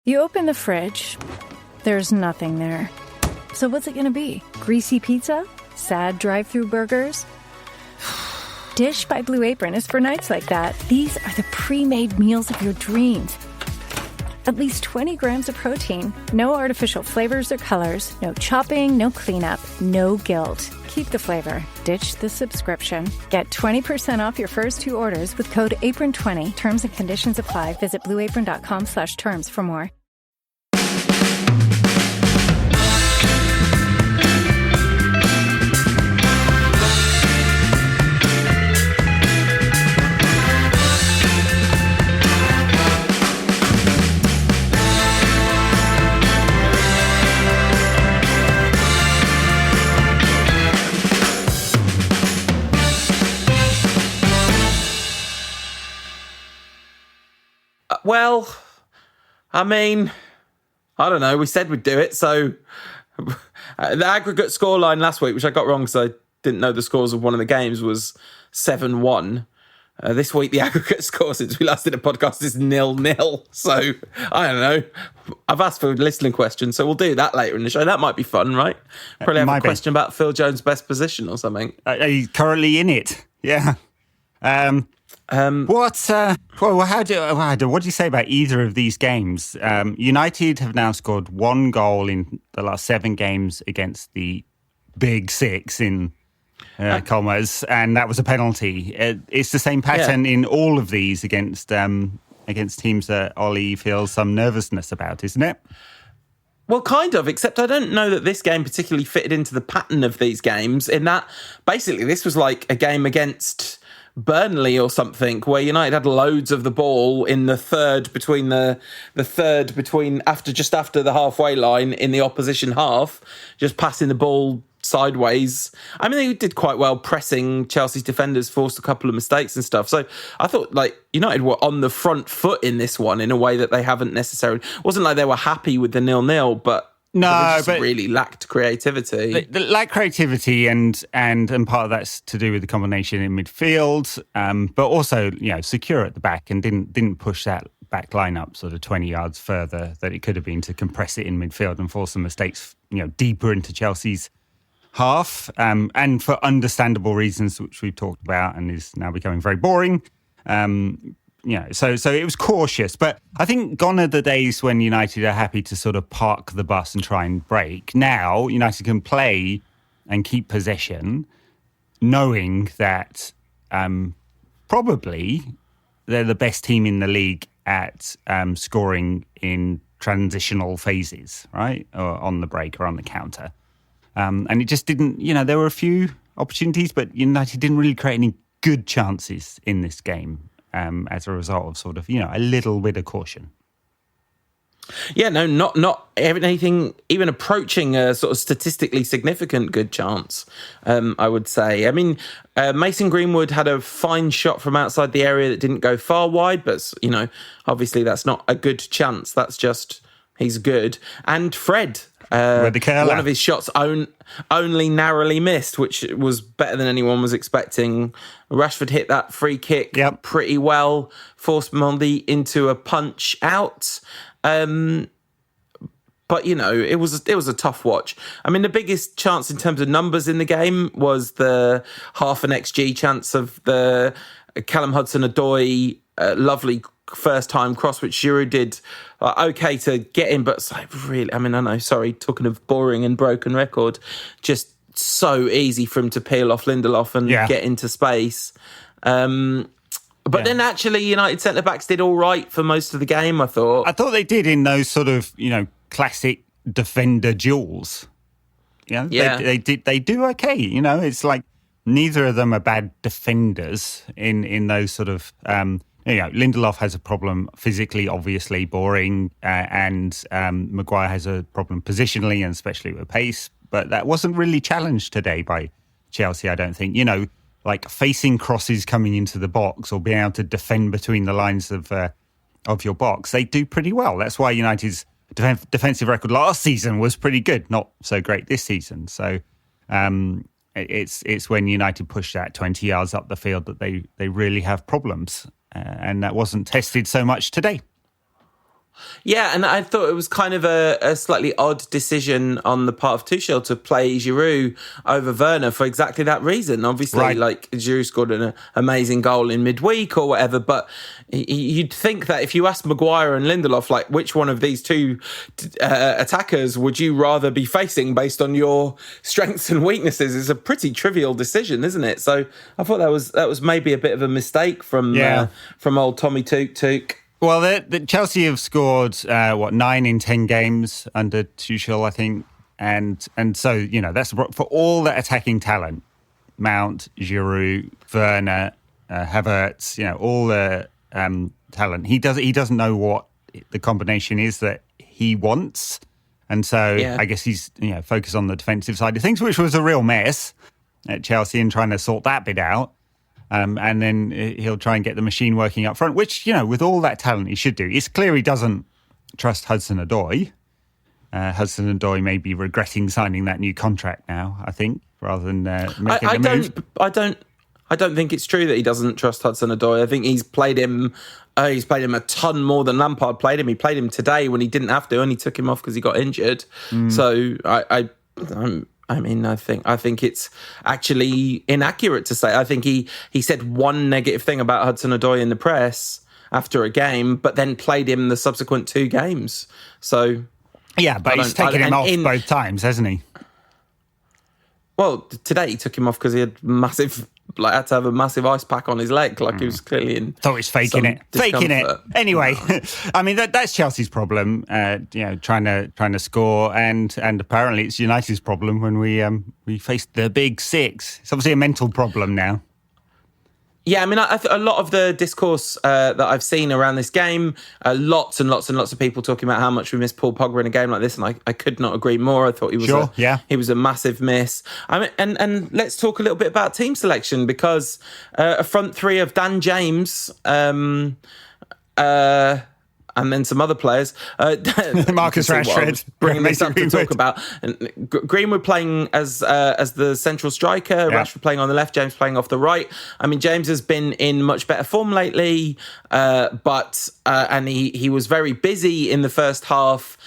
You open the fridge, there's nothing there. So what's it gonna be? Greasy pizza? Sad drive-thru burgers? Dish by Blue Apron is for nights like that. These are the pre-made meals of your dreams. At least 20 grams of protein, no artificial flavors or colors, no chopping, no cleanup, no guilt. Keep the flavor. Ditch the subscription. Get 20% off your first 2 orders with code APRON20. Terms and conditions apply. Visit blueapron.com/terms for more. Well, I mean, I don't know. We said we'd do it. So the aggregate scoreline last week, which I got wrong because I didn't know the scores of one of the games, was 7-1. This week, the aggregate score since we last did a podcast is 0-0. So I don't know. I've asked for listening questions, so we'll do that later in the show. That might be fun, right? Probably have a question about Phil Jones' best position or something. He's currently in it. Yeah. What do you say about either of these games? United have now scored 1 goal in the last 7 games against the Big Six in commas, and that was a penalty. It's the same pattern in all of these against teams that Ole feels some nervousness about, isn't it? Well, kind of, except I don't know that this game particularly fitted into the pattern of these games, in that basically this was like a game against Burnley or something, where United had loads of the ball in the third between just after the halfway line in the opposition half, just passing the ball sideways. I mean, they did quite well pressing Chelsea's defenders, forced a couple of mistakes and stuff. So I thought like United were on the front foot in this one in a way that they haven't necessarily. It wasn't like they were happy with the 0-0, but but really lacked creativity. They lacked creativity, and part of that's to do with the combination in midfield, but also secure at the back, and didn't push that back line up sort of 20 yards further that it could have been to compress it in midfield and force some mistakes deeper into Chelsea's half, and for understandable reasons which we've talked about and is now becoming very boring. So it was cautious, but I think gone are the days when United are happy to sort of park the bus and try and break. Now United can play and keep possession, knowing that probably they're the best team in the league at scoring in transitional phases, right? Or on the break or on the counter. And it just didn't, there were a few opportunities, but United didn't really create any good chances in this game. As a result of sort of, a little bit of caution. Yeah, no, not anything even approaching a sort of statistically significant good chance, I would say. I mean, Mason Greenwood had a fine shot from outside the area that didn't go far wide, but, obviously that's not a good chance. That's just, he's good. And Fred, one of his shots only narrowly missed, which was better than anyone was expecting. Rashford hit that free kick pretty well, forced Mendy into a punch out. But it was a tough watch. I mean, the biggest chance in terms of numbers in the game was the half an XG chance of the Callum Hudson-Odoi lovely first time cross, which Giroud did okay to get in, but really, I mean, I know, sorry, talking of boring and broken record, just so easy for him to peel off Lindelof and get into space. But then actually United centre-backs did all right for most of the game, I thought. I thought they did in those sort of, classic defender duels. They do okay. It's like neither of them are bad defenders in those sort of... Lindelof has a problem physically, obviously, boring, and Maguire has a problem positionally and especially with pace. But that wasn't really challenged today by Chelsea, I don't think. Like facing crosses coming into the box or being able to defend between the lines of your box, they do pretty well. That's why United's defensive record last season was pretty good, not so great this season. So it's when United push that 20 yards up the field that they really have problems. And that wasn't tested so much today. Yeah, and I thought it was kind of a slightly odd decision on the part of Tuchel to play Giroud over Werner for exactly that reason. Obviously, like Giroud scored an amazing goal in midweek or whatever, but you'd think that if you asked Maguire and Lindelof, like, which one of these two attackers would you rather be facing based on your strengths and weaknesses, it's a pretty trivial decision, isn't it? So I thought that was maybe a bit of a mistake from old Tommy Tuk. Well, the Chelsea have scored 9 in 10 games under Tuchel, I think, and so that's for all the attacking talent: Mount, Giroud, Werner, Havertz, all the talent. He doesn't know what the combination is that he wants, and so I guess he's focused on the defensive side of things, which was a real mess at Chelsea, and trying to sort that bit out. And then he'll try and get the machine working up front, which, with all that talent, he should do. It's clear he doesn't trust Hudson-Odoi. Hudson-Odoi may be regretting signing that new contract now, I think, rather than making the move. I don't think it's true that he doesn't trust Hudson-Odoi. I think he's played him a ton more than Lampard played him. He played him today when he didn't have to, and he took him off because he got injured. So I think it's actually inaccurate to say. I think he said one negative thing about Hudson-Odoi in the press after a game, but then played him the subsequent 2 games. So yeah, but he's taken him off both times, hasn't he? Well, today he took him off because he had had to have a massive ice pack on his leg, like he was clearly in. Thought he's faking it. Anyway, I mean that's Chelsea's problem. Trying to score, and apparently it's United's problem when we faced the big 6. It's obviously a mental problem now. Yeah, I mean, a lot of the discourse that I've seen around this game, lots and lots and lots of people talking about how much we miss Paul Pogba in a game like this, and I could not agree more. I thought he was he was a massive miss. I mean, and let's talk a little bit about team selection, because a front 3 of Dan James, and then some other players. Marcus Rashford. Bringing this up to talk about. And Greenwood playing as the central striker, Rashford playing on the left, James playing off the right. I mean, James has been in much better form lately, but he was very busy in the first half.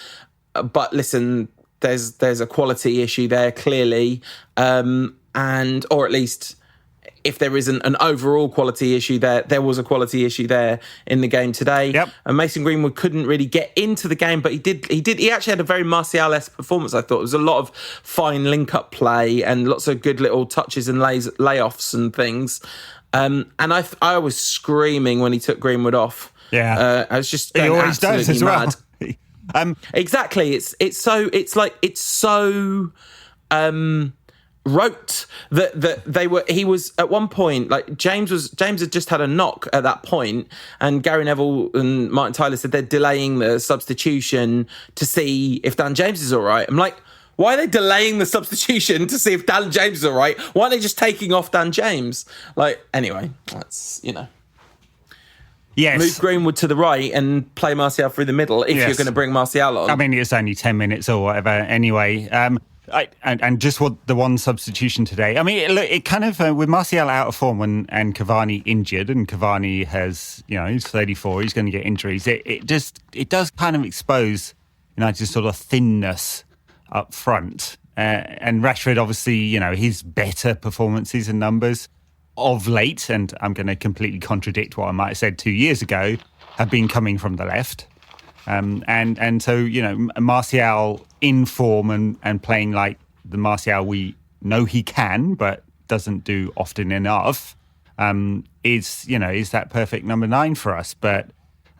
But listen, there's a quality issue there, clearly. Or at least, if there isn't an overall quality issue there was a quality issue there in the game today. Yep. And Mason Greenwood couldn't really get into the game, but he actually had a very Martial-esque performance, I thought. It was a lot of fine link-up play and lots of good little touches and layoffs and things. And I was screaming when he took Greenwood off. Yeah. I was just he always does as well. Exactly. It's so rote that he was at one point, like James had just had a knock at that point, and Gary Neville and Martin Tyler said they're delaying the substitution to see if Dan James is all right. I'm like, why are they delaying the substitution to see if Dan James is all right? Why are they just taking off Dan James? Like, anyway, that's, Yes. Move Greenwood to the right and play Martial through the middle if you're going to bring Martial on. I mean, it's only 10 minutes or whatever anyway. And just the one substitution today. I mean, it kind of, with Martial out of form and Cavani injured, and Cavani has, he's 34, he's going to get injuries. It does kind of expose United's sort of thinness up front. And Rashford, obviously, his better performances and numbers of late, and I'm going to completely contradict what I might have said 2 years ago, have been coming from the left. And so, Martial in form and playing like the Martial we know he can, but doesn't do often enough, is that perfect number 9 for us. But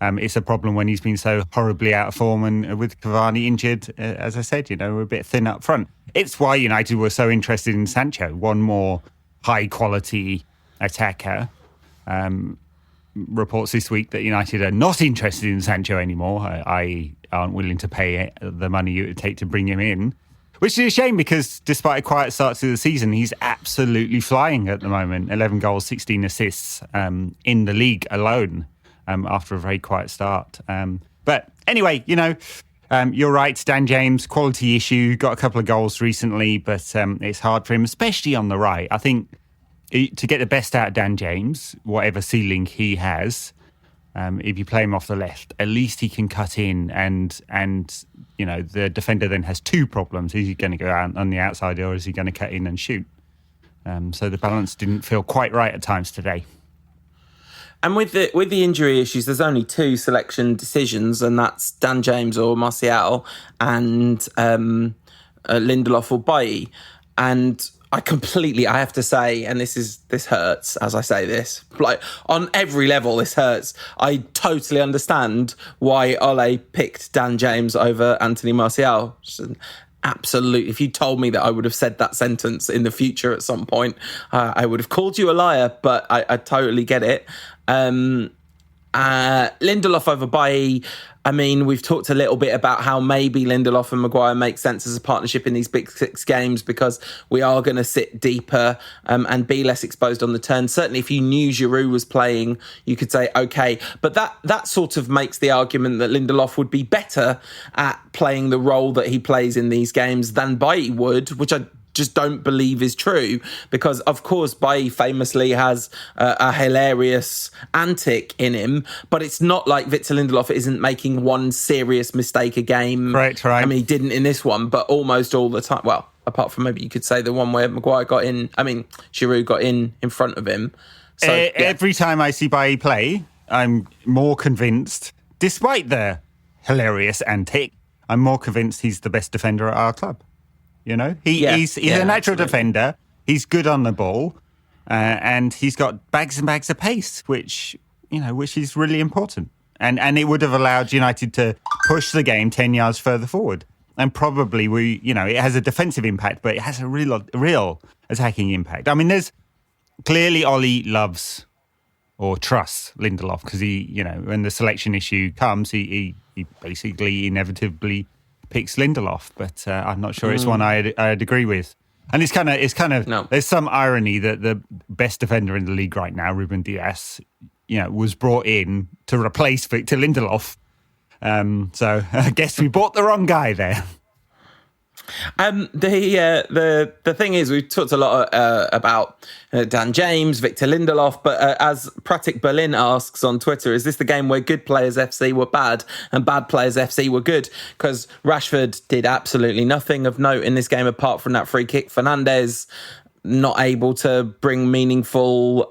it's a problem when he's been so horribly out of form, and with Cavani injured, as I said, we're a bit thin up front. It's why United were so interested in Sancho, one more high-quality attacker. Reports this week that United are not interested in Sancho anymore, i.e. aren't willing to pay the money it would take to bring him in, which is a shame because despite a quiet start to the season, he's absolutely flying at the moment. 11 goals, 16 assists in the league alone after a very quiet start. But anyway, you're right, Dan James, quality issue, got a couple of goals recently, but it's hard for him, especially on the right. I think to get the best out of Dan James, whatever ceiling he has, If you play him off the left, at least he can cut in, and the defender then has two problems: is he going to go out on the outside, or is he going to cut in and shoot? So the balance didn't feel quite right at times today. And with the injury issues, there's only two selection decisions, and that's Dan James or Martial, and Lindelof or Bailly. And I have to say, and this hurts as I say this, like on every level, this hurts. I totally understand why Ole picked Dan James over Anthony Martial. Absolutely. If you told me that I would have said that sentence in the future at some point, I would have called you a liar, but I totally get it. Lindelof over Bailly. I mean, we've talked a little bit about how maybe Lindelof and Maguire make sense as a partnership in these Big Six games because we are going to sit deeper and be less exposed on the turn. Certainly, if you knew Giroud was playing, you could say, okay. But that sort of makes the argument that Lindelof would be better at playing the role that he plays in these games than Bailly would, which I just don't believe is true, because of course Bailly famously has a hilarious antic in him, but it's not like Victor Lindelof isn't making one serious mistake a game. Right. I mean, he didn't in this one, but almost all the time. Well, apart from maybe you could say the one where Giroud got in front of him. So every time I see Bailly play, I'm more convinced, despite the hilarious antic, I'm more convinced he's the best defender at our club. You know, he's a natural defender. He's good on the ball, and he's got bags and bags of pace, which is really important. And it would have allowed United to push the game 10 yards further forward. And probably it has a defensive impact, but it has a real attacking impact. I mean, there's clearly Ole loves or trusts Lindelof because when the selection issue comes, he basically inevitably picks Lindelof, but I'm not sure it's one I'd agree with. And it's kind of no. There's some irony that the best defender in the league right now, Ruben Dias, was brought in to replace Victor Lindelof. So I guess we bought the wrong guy there. The thing is, we've talked a lot about Dan James, Victor Lindelof, but as Pratik Berlin asks on Twitter, is this the game where good players FC were bad and bad players FC were good? Because Rashford did absolutely nothing of note in this game apart from that free kick. Fernandes not able to bring meaningful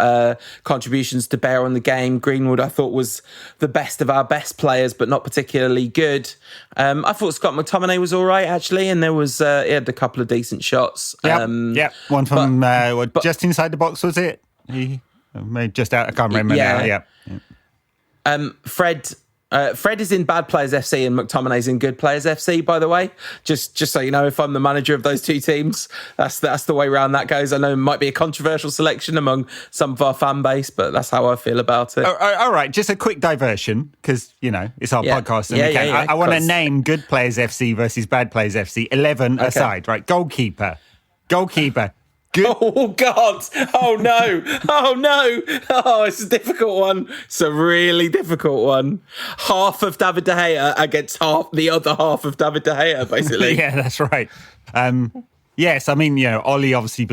contributions to bear on the game. Greenwood, I thought, was the best of our best players, but not particularly good. I thought Scott McTominay was all right, actually, and he had a couple of decent shots. Yeah, one from just inside the box, was it? He made just out. I can't remember now. Yeah. Fred is in Bad Players FC and McTominay's in Good Players FC, by the way. Just so you know, if I'm the manager of those two teams, that's the way around that goes. I know it might be a controversial selection among some of our fan base, but that's how I feel about it. All right, just a quick diversion, because, it's our podcast. And I want to name Good Players FC versus Bad Players FC, 11 aside, right? Goalkeeper. Good. Oh, God. Oh, no. Oh, it's a difficult one. It's a really difficult one. Half of David De Gea against the other half of David De Gea, basically. Yeah, that's right. Yes, I mean, Ole obviously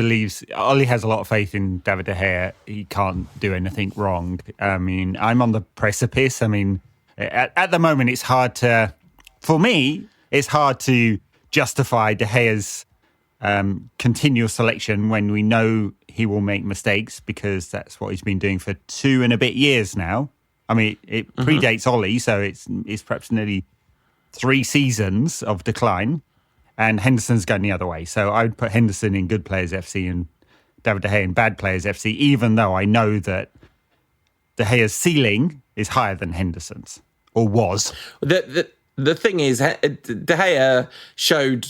Ole has a lot of faith in David De Gea. He can't do anything wrong. I mean, I'm on the precipice. I mean, at the moment, for me, it's hard to justify De Gea's continual selection when we know he will make mistakes, because that's what he's been doing for 2 and a bit years now. I mean, it predates Ole, so it's perhaps nearly 3 seasons of decline, and Henderson's going the other way. So I would put Henderson in Good Players FC and David De Gea in Bad Players FC, even though I know that De Gea's ceiling is higher than Henderson's, or was. The thing is, De Gea showed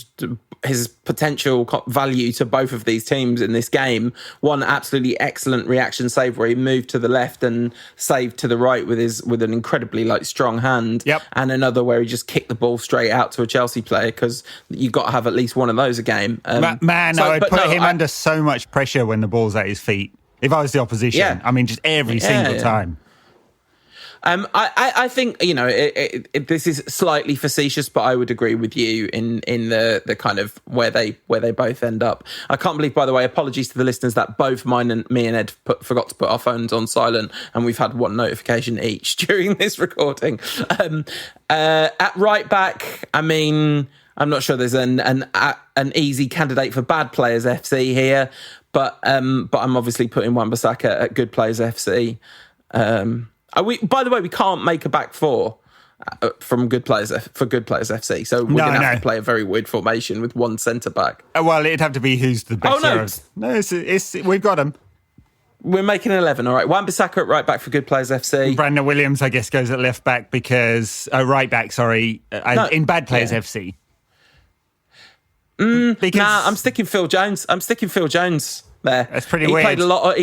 his potential value to both of these teams in this game. One absolutely excellent reaction save where he moved to the left and saved to the right with an incredibly strong hand. Yep. And another where he just kicked the ball straight out to a Chelsea player, because you've got to have at least one of those a game. I would put him under so much pressure when the ball's at his feet. If I was the opposition, I mean, just every single time. I think, you know, this is slightly facetious, but I would agree with you in the kind of where they both end up. I can't believe, by the way, apologies to the listeners, that both me and Ed forgot to put our phones on silent, and we've had one notification each during this recording. At right back, I mean, I'm not sure there's an easy candidate for Bad Players FC here, but I'm obviously putting Wan-Bissaka at Good Players FC. By the way, we can't make a back four from Good Players FC, so we're going to have to play a very weird formation with one centre back. Well, it'd have to be who's the best. It's we've got them. We're making an 11, all right. Wan-Bissaka at right back for Good Players FC. Brandon Williams, I guess, goes at left back because right back. Sorry, in Bad Players FC. I'm sticking Phil Jones. There. That's pretty weird. He played a lot.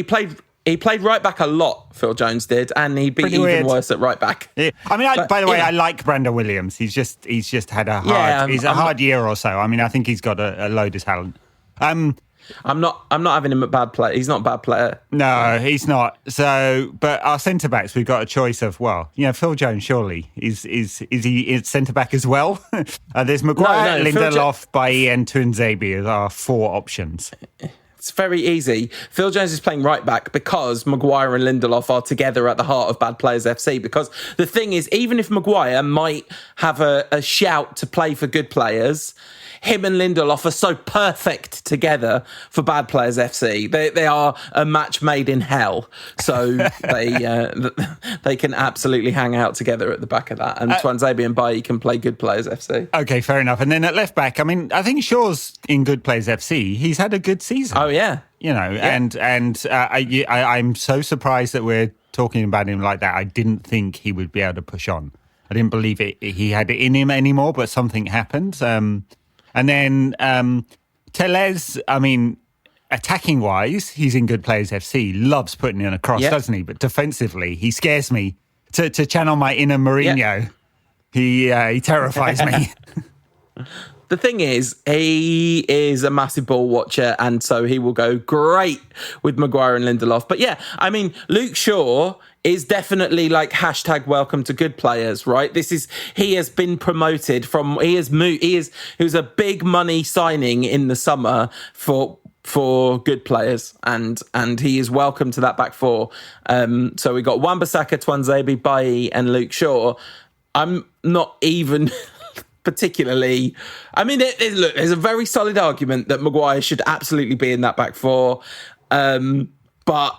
He played right back a lot, Phil Jones did, and he'd be even worse at right back. Yeah. I mean, by the way, I like Brandon Williams. He's just had a hard year or so. I mean, I think he's got a load of talent. I'm not having him at bad player. He's not a bad player. No, he's not. So, but our centre backs, we've got a choice of, well, you know, Phil Jones surely is he centre back as well? There's Maguire, Lindelof, Bailly, and Tuanzebe as our four options. It's very easy. Phil Jones is playing right back because Maguire and Lindelof are together at the heart of Bad Players FC. Because the thing is, even if Maguire might have a shout to play for Good Players, him and Lindelof are so perfect together for Bad Players FC. They are a match made in hell. So they can absolutely hang out together at the back of that. And Tuanzebe and Bailly can play Good Players FC. Okay, fair enough. And then at left back, I mean, I think Shaw's in Good Players FC. He's had a good season. Oh, yeah. You know, yeah. I'm so surprised that we're talking about him like that. I didn't think he would be able to push on. I didn't believe he had it in him anymore, but something happened. And then Tellez, I mean, attacking-wise, he's in Good Players FC. Loves putting in a cross, doesn't he? But defensively, he scares me. To channel my inner Mourinho, he terrifies me. The thing is, he is a massive ball watcher, and so he will go great with Maguire and Lindelof. But yeah, I mean, Luke Shaw is definitely like hashtag welcome to Good Players, right? He has been promoted from, he was a big money signing in the summer for Good Players, and he is welcome to that back four. So we got Wan-Bissaka, Tuanzebe, Bailly, and Luke Shaw. I'm not even particularly, I mean, there's a very solid argument that Maguire should absolutely be in that back four, but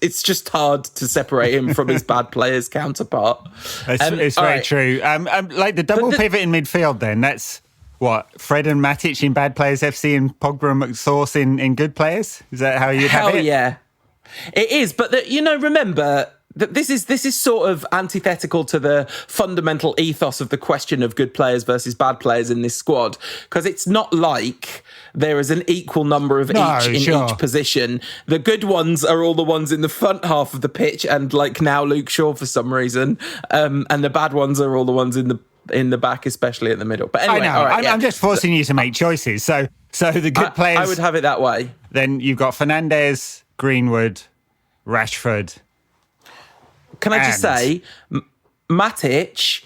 it's just hard to separate him from his Bad Players counterpart. It's very true. Like the double pivot in midfield, then that's what, Fred and Matic in Bad Players FC and Pogba and McSauce in Good Players. Is that how you have it? Hell yeah, it is. But remember that this is sort of antithetical to the fundamental ethos of the question of good players versus bad players in this squad, because it's not like there is an equal number of each position. The good ones are all the ones in the front half of the pitch, and like now Luke Shaw for some reason, and the bad ones are all the ones in the back, especially in the middle. But anyway, I know. Right, I'm just forcing you to make choices. So the good players, I would have it that way. Then you've got Fernandes, Greenwood, Rashford. Can I just say, Matic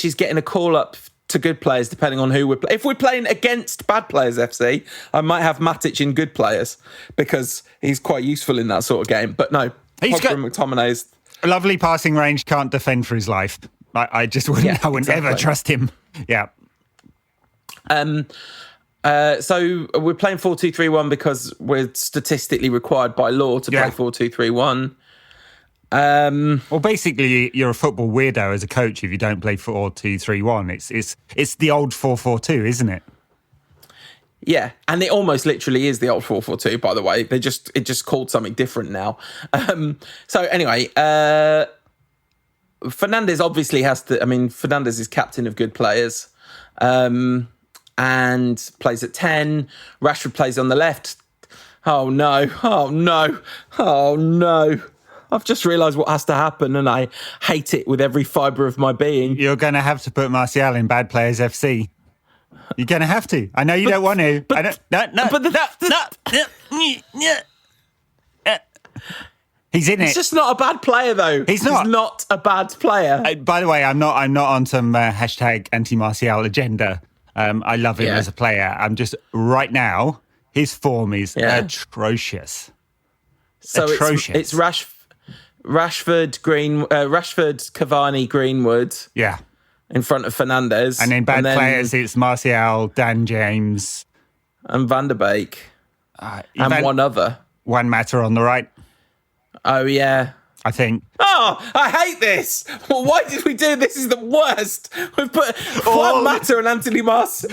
is getting a call up to Good Players depending on who we're playing. If we're playing against Bad Players FC, I might have Matic in Good Players because he's quite useful in that sort of game. But no, he's got McTominay's lovely passing range, can't defend for his life. I just wouldn't. I wouldn't ever trust him. Yeah. So we're playing 4-2-3-1 because we're statistically required by law to play 4-2-3-1. Well, basically, you're a football weirdo as a coach if you don't play 4-2-3-1. It's the old 4-4-2, isn't it? Yeah, and it almost literally is the old 4-4-2. By the way, it just called something different now. So anyway, Fernandes obviously has to. I mean, Fernandes is captain of Good Players, and plays at 10. Rashford plays on the left. Oh no! Oh no! Oh no! I've just realised what has to happen, and I hate it with every fibre of my being. You're going to have to put Martial in Bad Players FC. You're going to have to. I know you don't want to. He's in it. He's just not a bad player, though. He's not a bad player. By the way, I'm not on some hashtag anti-Martial agenda. I love him as a player. I'm just right now. His form is atrocious. So atrocious. It's Rashford, Cavani, Greenwood. Yeah. In front of Fernandes. And then bad players, it's Martial, Dan James. And Van der Beek. And one other. Juan Mata on the right. Oh, yeah. I think. Oh, I hate this. Well, why did we do this? This is the worst. We've put Juan Mata and Anthony Martial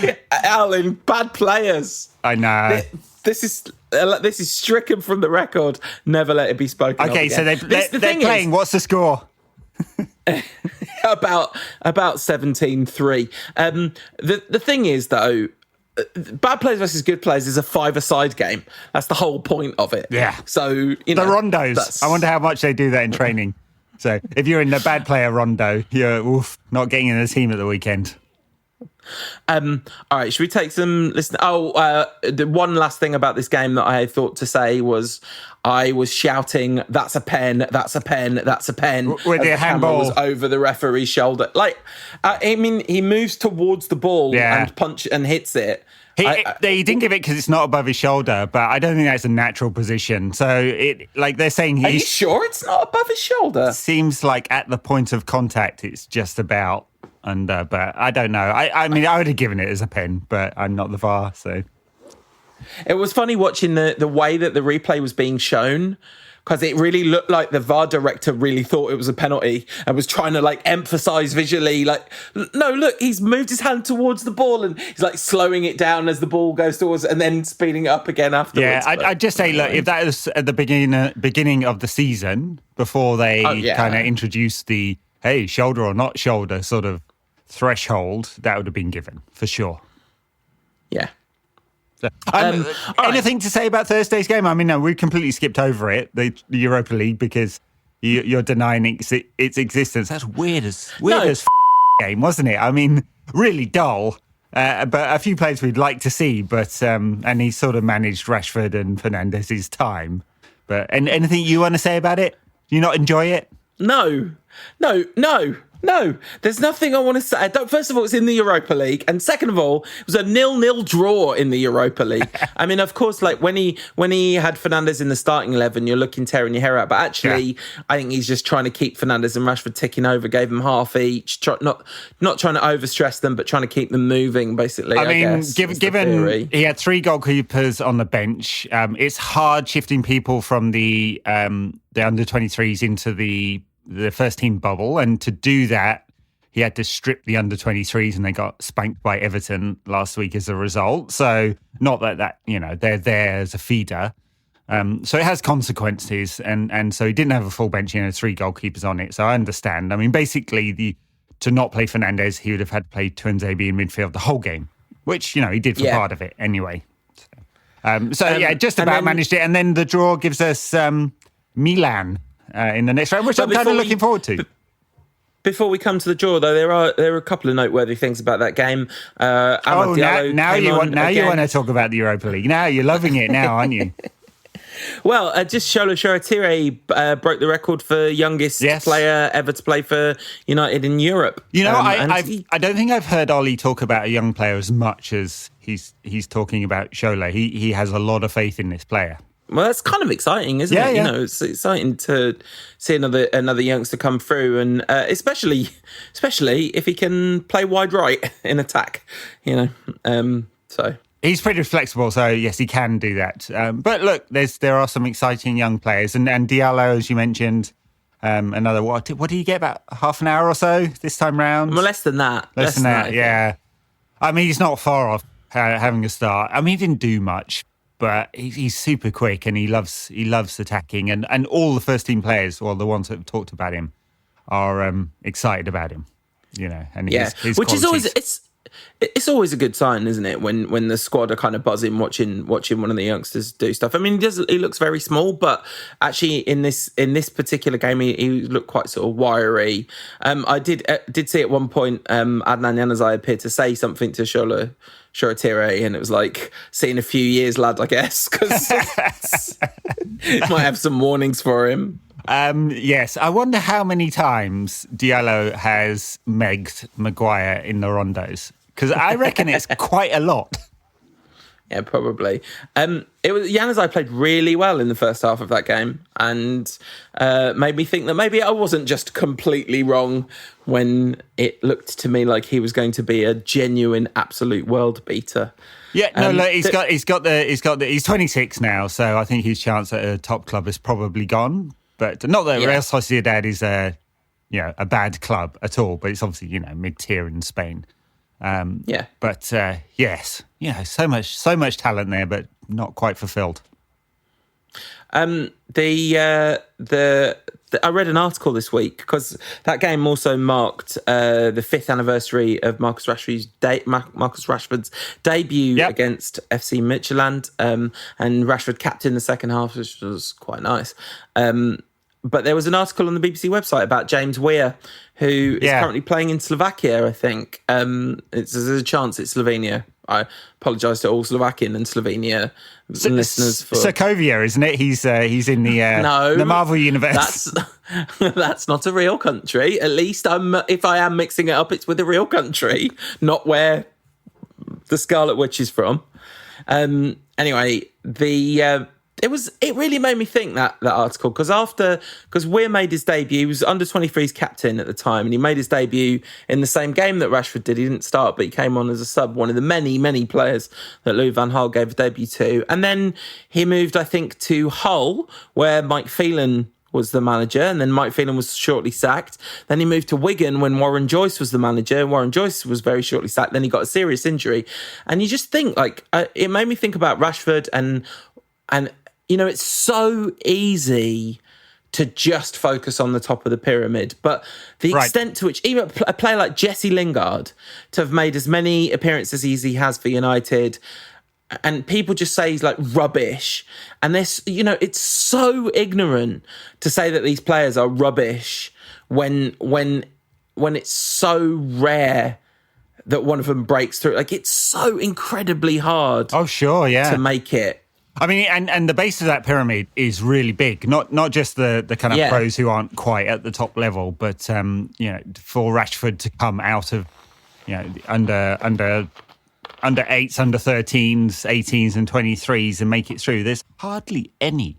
in bad players. I know. This is stricken from the record. Never let it be spoken of again. So they're playing. What's the score? about 17-3. The thing is, though, bad players versus good players is a five-a-side game. That's the whole point of it. Yeah. So, the rondos. I wonder how much they do that in training. So if you're in the bad player rondo, you're not getting in the team at the weekend. All right, should we take some listen? The one last thing about this game that I thought to say was I was shouting, "That's a pen! That's a pen! That's a pen!" With the handball was over the referee's shoulder. He moves towards the ball and hits it. He didn't give it because it's not above his shoulder, but I don't think that's a natural position. So they're saying Are you sure it's not above his shoulder? Seems like at the point of contact, it's just about under, but I don't know. I mean, I would have given it as a pen, but I'm not the VAR, so. It was funny watching the way that the replay was being shown, because it really looked like the VAR director really thought it was a penalty and was trying to emphasize visually, no, look, he's moved his hand towards the ball and he's slowing it down as the ball goes towards and then speeding it up again afterwards. Yeah, I'd just say, look, if that was at the beginning of the season, before they kind of introduced the, hey, shoulder or not shoulder sort of threshold, that would have been given, for sure. Yeah. Anything to say about Thursday's game? I mean, no, we completely skipped over it, the Europa League, because you're denying its existence. That's weird as game, wasn't it? I mean, really dull, but a few players we'd like to see, but and he sort of managed Rashford and Fernandes' time. But anything you want to say about it? Do you not enjoy it? No. There's nothing I want to say. First of all, it's in the Europa League, and second of all, it was a 0-0 draw in the Europa League. I mean, of course, when he had Fernandes in the starting 11, you're tearing your hair out. But actually, I think he's just trying to keep Fernandes and Rashford ticking over. Gave them half each, not trying to overstress them, but trying to keep them moving. Basically, I mean, given he had 3 goalkeepers on the bench, it's hard shifting people from the under 23s into the first team bubble, and to do that he had to strip the under 23s, and they got spanked by Everton last week as a result. So not that they're there as a feeder, so it has consequences, and so he didn't have a full bench, 3 goalkeepers on it. So I understand. I mean, basically to not play Fernandes, he would have had to play Tuanzebe in midfield the whole game, which he did for part of it anyway. Just about managed it, and then the draw gives us Milan in the next round, which I'm kind of looking forward to. Before we come to the draw, though, there are a couple of noteworthy things about that game. Now you want to talk about the Europa League. Now you're loving it now, aren't you? Well, just Shola Shoretire broke the record for youngest player ever to play for United in Europe. I don't think I've heard Ole talk about a young player as much as he's talking about Shola. He has a lot of faith in this player. Well, that's kind of exciting, isn't it? Yeah. It's exciting to see another youngster come through, and especially if he can play wide right in attack. So he's pretty flexible. So yes, he can do that. But look, there are some exciting young players, and Diallo, as you mentioned, another what did he get, about half an hour or so this time round? Well, less than that. Less than that. Yeah. I mean, he's not far off having a start. I mean, he didn't do much, but he's super quick, and he loves attacking, and all the first team players, or the ones that have talked about him, are excited about him. And his which qualities. is it's always a good sign, isn't it? When the squad are kind of buzzing, watching one of the youngsters do stuff. I mean, he looks very small, but actually in this particular game, he looked quite sort of wiry. I did see at one point Adnan Januzaj appeared to say something to Shola Shoretire, and it was like, see in a few years, lad, I guess, because might have some warnings for him. Yes, I wonder how many times Diallo has megged Maguire in the rondos, because I reckon it's quite a lot. Yeah, probably. It was Januzaj played really well in the first half of that game, and made me think that maybe I wasn't just completely wrong when it looked to me like he was going to be a genuine, absolute world beater. Yeah, no, look, he's 26 now, so I think his chance at a top club is probably gone. But not that Real Sociedad is a bad club at all, but it's obviously mid-tier in Spain. But yes, so much talent there, but not quite fulfilled. I read an article this week because that game also marked the 5th anniversary of Marcus Rashford's debut against FC Midtjylland, and Rashford captained the second half, which was quite nice. But there was an article on the BBC website about James Weir, who is currently playing in Slovakia, I think. There's a chance it's Slovenia. I apologise to all Slovakian and Slovenia listeners for Sokovia, isn't it? He's in the Marvel universe. That's not a real country. At least if I am mixing it up, it's with a real country, not where the Scarlet Witch is from. Anyway, it really made me think, that article, because Weir made his debut. He was under 23's captain at the time, and he made his debut in the same game that Rashford did. He didn't start, but he came on as a sub, one of the many, many players that Louis van Gaal gave a debut to. And then he moved, I think, to Hull, where Mike Phelan was the manager, and then Mike Phelan was shortly sacked. Then he moved to Wigan when Warren Joyce was the manager, and Warren Joyce was very shortly sacked. Then he got a serious injury. And you just think, it made me think about Rashford and it's so easy to just focus on the top of the pyramid. But the extent to which even a player like Jesse Lingard, to have made as many appearances as he has for United, and people just say he's like rubbish. And this, it's so ignorant to say that these players are rubbish when it's so rare that one of them breaks through. Like, it's so incredibly hard. Oh, sure, yeah. To make it. I mean, and the base of that pyramid is really big. Not just the kind of pros who aren't quite at the top level, but for Rashford to come out of under 8s, under 13s, 18s, and 23s and make it through, there's hardly any.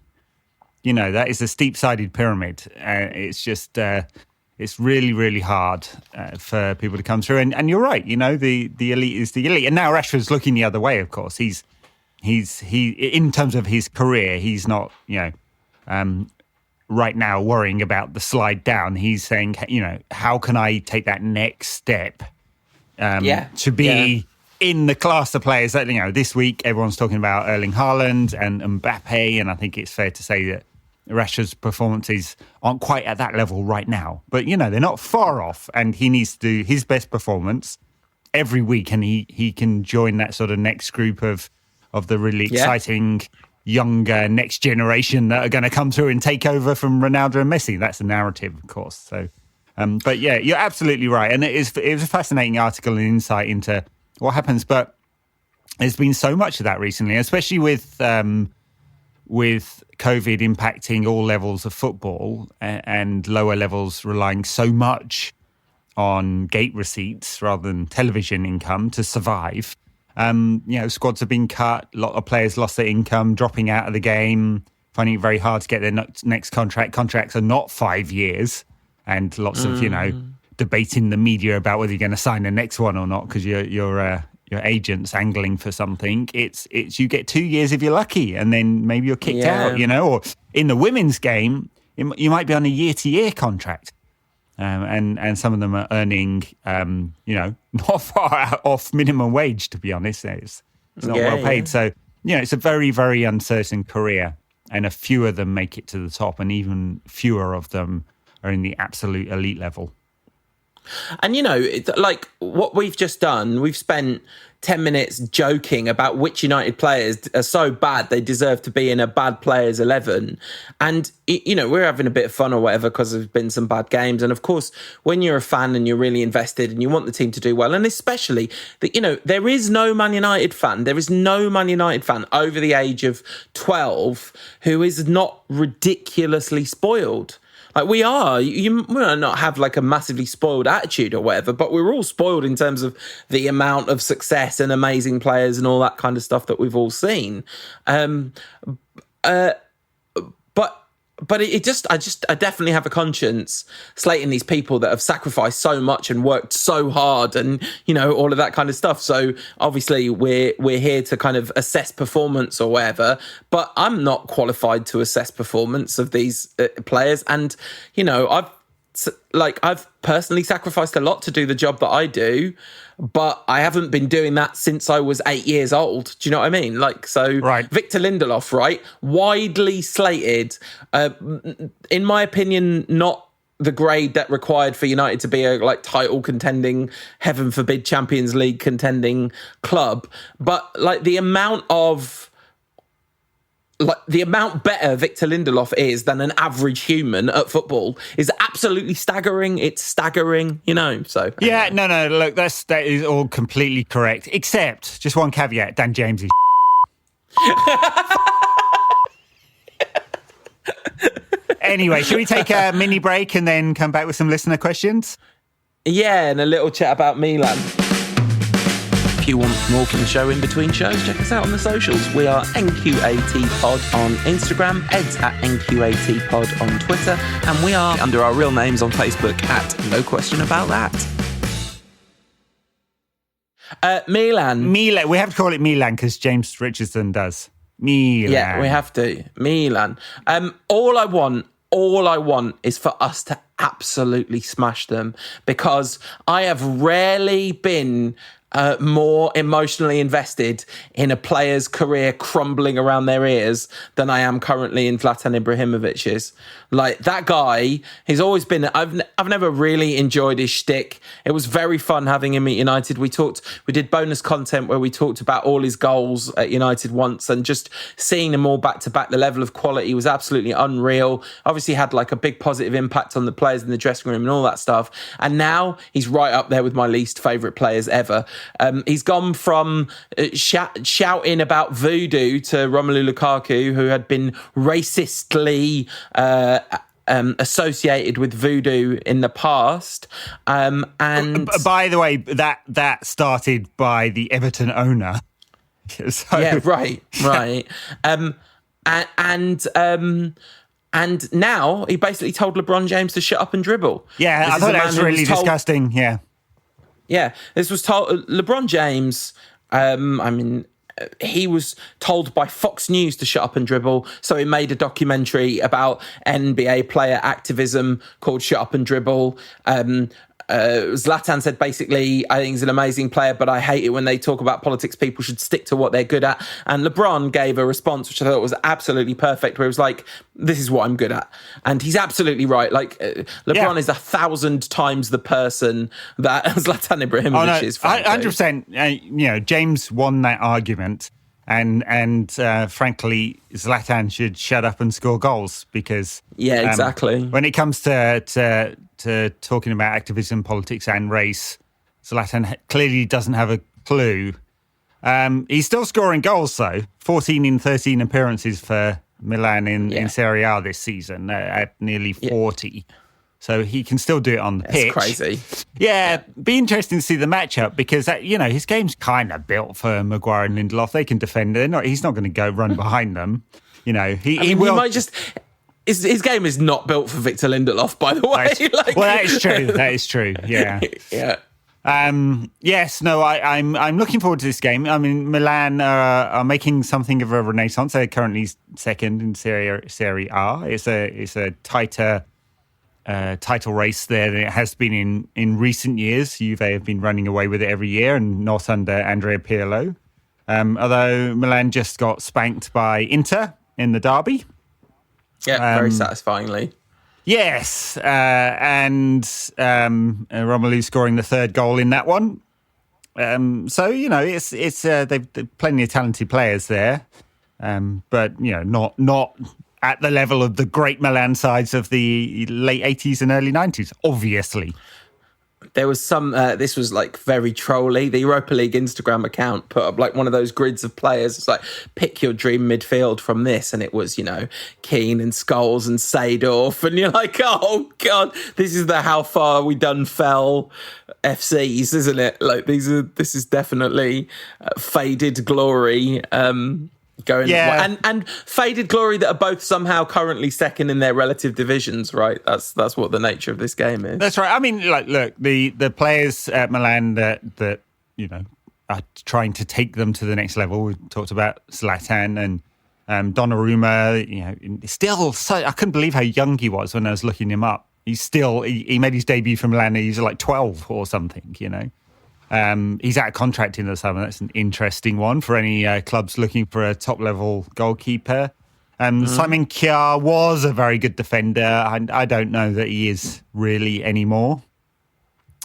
That is a steep-sided pyramid. It's just it's really, really hard for people to come through. And you're right. The elite is the elite. And now Rashford's looking the other way. Of course, he in terms of his career, he's not, right now worrying about the slide down. He's saying, how can I take that next step to be in the class of players that, this week everyone's talking about Erling Haaland and Mbappe, and I think it's fair to say that Rashford's performances aren't quite at that level right now. But, they're not far off, and he needs to do his best performance every week, and he can join that sort of next group of the really exciting younger next generation that are going to come through and take over from Ronaldo and Messi. That's the narrative, of course. So, but yeah, you're absolutely right. And it was a fascinating article and insight into what happens. But there's been so much of that recently, especially with COVID impacting all levels of football and lower levels relying so much on gate receipts rather than television income to survive. Squads have been cut. A lot of players lost their income, dropping out of the game, finding it very hard to get their next contract. Contracts are not 5 years, and lots of debate in the media about whether you're going to sign the next one or not because your agent's angling for something. It's you get 2 years if you're lucky, and then maybe you're kicked out. Or in the women's game, you might be on a year-to-year contract. And some of them are earning, not far out off minimum wage, to be honest. It's not well paid. Yeah. So, it's a very, very uncertain career. And a few of them make it to the top, and even fewer of them are in the absolute elite level. And, like what we've just done, we've spent 10 minutes joking about which United players are so bad they deserve to be in a bad players 11. And, we're having a bit of fun or whatever because there's been some bad games. And of course, when you're a fan and you're really invested and you want the team to do well, and especially that, there is no Man United fan. There is no Man United fan over the age of 12 who is not ridiculously spoiled. Like we are, you might not have like a massively spoiled attitude or whatever, but we're all spoiled in terms of the amount of success and amazing players and all that kind of stuff that we've all seen. But I definitely have a conscience slating these people that have sacrificed so much and worked so hard and, all of that kind of stuff. So obviously we're here to kind of assess performance or whatever, but I'm not qualified to assess performance of these players. And, I've personally sacrificed a lot to do the job that I do, but I haven't been doing that since I was 8 years old. Do you know what I mean? Right. Victor Lindelof, right? Widely slated, in my opinion, not the grade that required for United to be a title contending, heaven forbid, Champions League contending club. But the amount better Victor Lindelof is than an average human at football is absolutely staggering. It's staggering, so. Yeah, no, look, that is all completely correct. Except, just one caveat, Dan James is Anyway, should we take a mini break and then come back with some listener questions? Yeah, and a little chat about Milan. If you want more from the show in between shows, check us out on the socials. We are NQAT Pod on Instagram, Ed's at NQAT Pod on Twitter, and we are under our real names on Facebook at No Question About That. Milan. We have to call it Milan because James Richardson does. Milan. Yeah, we have to. Milan. All I want is for us to absolutely smash them, because I have rarely been more emotionally invested in a player's career crumbling around their ears than I am currently in Zlatan Ibrahimovic's. That guy, he's always been, I've never really enjoyed his shtick. It was very fun having him at United. We did bonus content where we talked about all his goals at United once, and just seeing them all back to back, the level of quality was absolutely unreal. Obviously had a big positive impact on the players in the dressing room and all that stuff. And now he's right up there with my least favourite players ever. He's gone from shouting about voodoo to Romelu Lukaku, who had been racistly associated with voodoo in the past. And by the way, that started by the Everton owner. So... Yeah, right. And now he basically told LeBron James to shut up and dribble. Yeah, I thought that was really disgusting. Yeah, this was told. LeBron James, he was told by Fox News to shut up and dribble. So he made a documentary about NBA player activism called Shut Up and Dribble. Zlatan said basically, I think he's an amazing player, but I hate it when they talk about politics. People should stick to what they're good at. And LeBron gave a response, which I thought was absolutely perfect, where he was like, this is what I'm good at. And he's absolutely right. LeBron is 1,000 times the person that Zlatan Ibrahimovic is. 100%. James won that argument. And frankly, Zlatan should shut up and score goals, because exactly. When it comes to talking about activism, politics, and race, Zlatan clearly doesn't have a clue. He's still scoring goals though. 14 in 13 appearances for Milan in Serie A this season at nearly 40. So he can still do it on the pitch. It's crazy. Yeah, be interesting to see the matchup, because his game's kind of built for Maguire and Lindelof. They can defend. He's not going to go run behind them. He will. He might just. His game is not built for Victor Lindelof, by the way. That is true. That is true. Yeah. Yeah. Yes. No. I'm looking forward to this game. I mean, Milan are making something of a renaissance. They're currently second in Serie A. It's a tighter title race there than it has been in recent years. Juve have been running away with it every year, and not under Andrea Pirlo. Although Milan just got spanked by Inter in the derby. Yeah, very satisfyingly. Yes, and Romelu scoring the third goal in that one. So it's they've plenty of talented players there, but not at the level of the great Milan sides of the late 80s and early 90s, obviously. There was some, this was like very trolly. The Europa League Instagram account put up like one of those grids of players. It's like, pick your dream midfield from this. And it was, Keane and Scholes and Seedorf. And you're like, oh God, this is the how far we done fell FCs, isn't it? Like this is definitely faded glory. And faded glory that are both somehow currently second in their relative divisions, right? That's what the nature of this game is. That's right. I mean, look, the players at Milan that are trying to take them to the next level. We talked about Zlatan and Donnarumma. Still, I couldn't believe how young he was when I was looking him up. He made his debut for Milan. He's like 12 or something. He's out of contract in the summer. That's an interesting one for any clubs looking for a top-level goalkeeper. Simon Kjaer was a very good defender. I don't know that he is really anymore.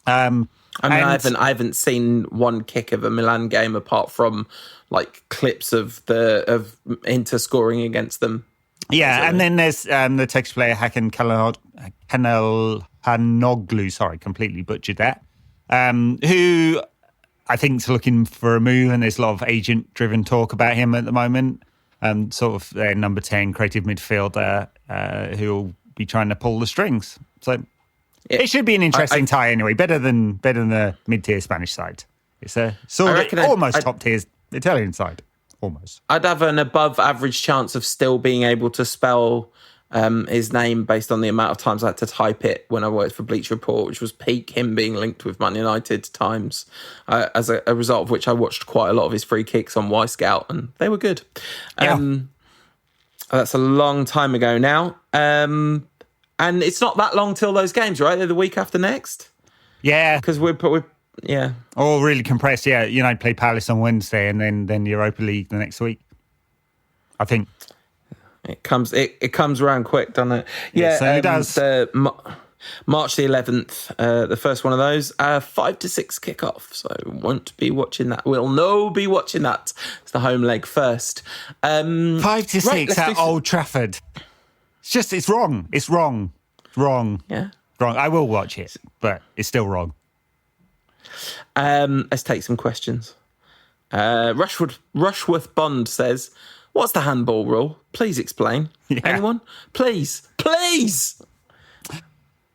I haven't seen one kick of a Milan game apart from like clips of Inter scoring against them. Yeah, and then there's the Turkish player Hakan Çalhanoğlu. Sorry, completely butchered that. Who I think is looking for a move, and there's a lot of agent-driven talk about him at the moment. Sort of their number 10 creative midfielder who'll be trying to pull the strings. So it should be an interesting tie anyway. Better than the mid-tier Spanish side. It's a sort of almost top-tier Italian side. Almost. I'd have an above-average chance of still being able to spell his name based on the amount of times I had to type it when I worked for Bleach Report, which was peak him being linked with Man United times, as a result of which I watched quite a lot of his free kicks on Y Scout, and they were good. That's a long time ago now. And it's not that long till those games, right? They're the week after next? Yeah. Because we're all really compressed. Yeah, United play Palace on Wednesday and then Europa League the next week, I think. It comes around quick, doesn't it? Yeah, it certainly does. March the 11th, the first one of those, 5 to 6 kickoff. So won't be watching that. We'll be watching that. It's the home leg first. 5 to 6 at Old Trafford. It's wrong. It's wrong. Wrong. Yeah. Wrong. I will watch it, but it's still wrong. Let's take some questions. Rushworth Bond says, what's the handball rule? Please explain. Yeah. Anyone? Please.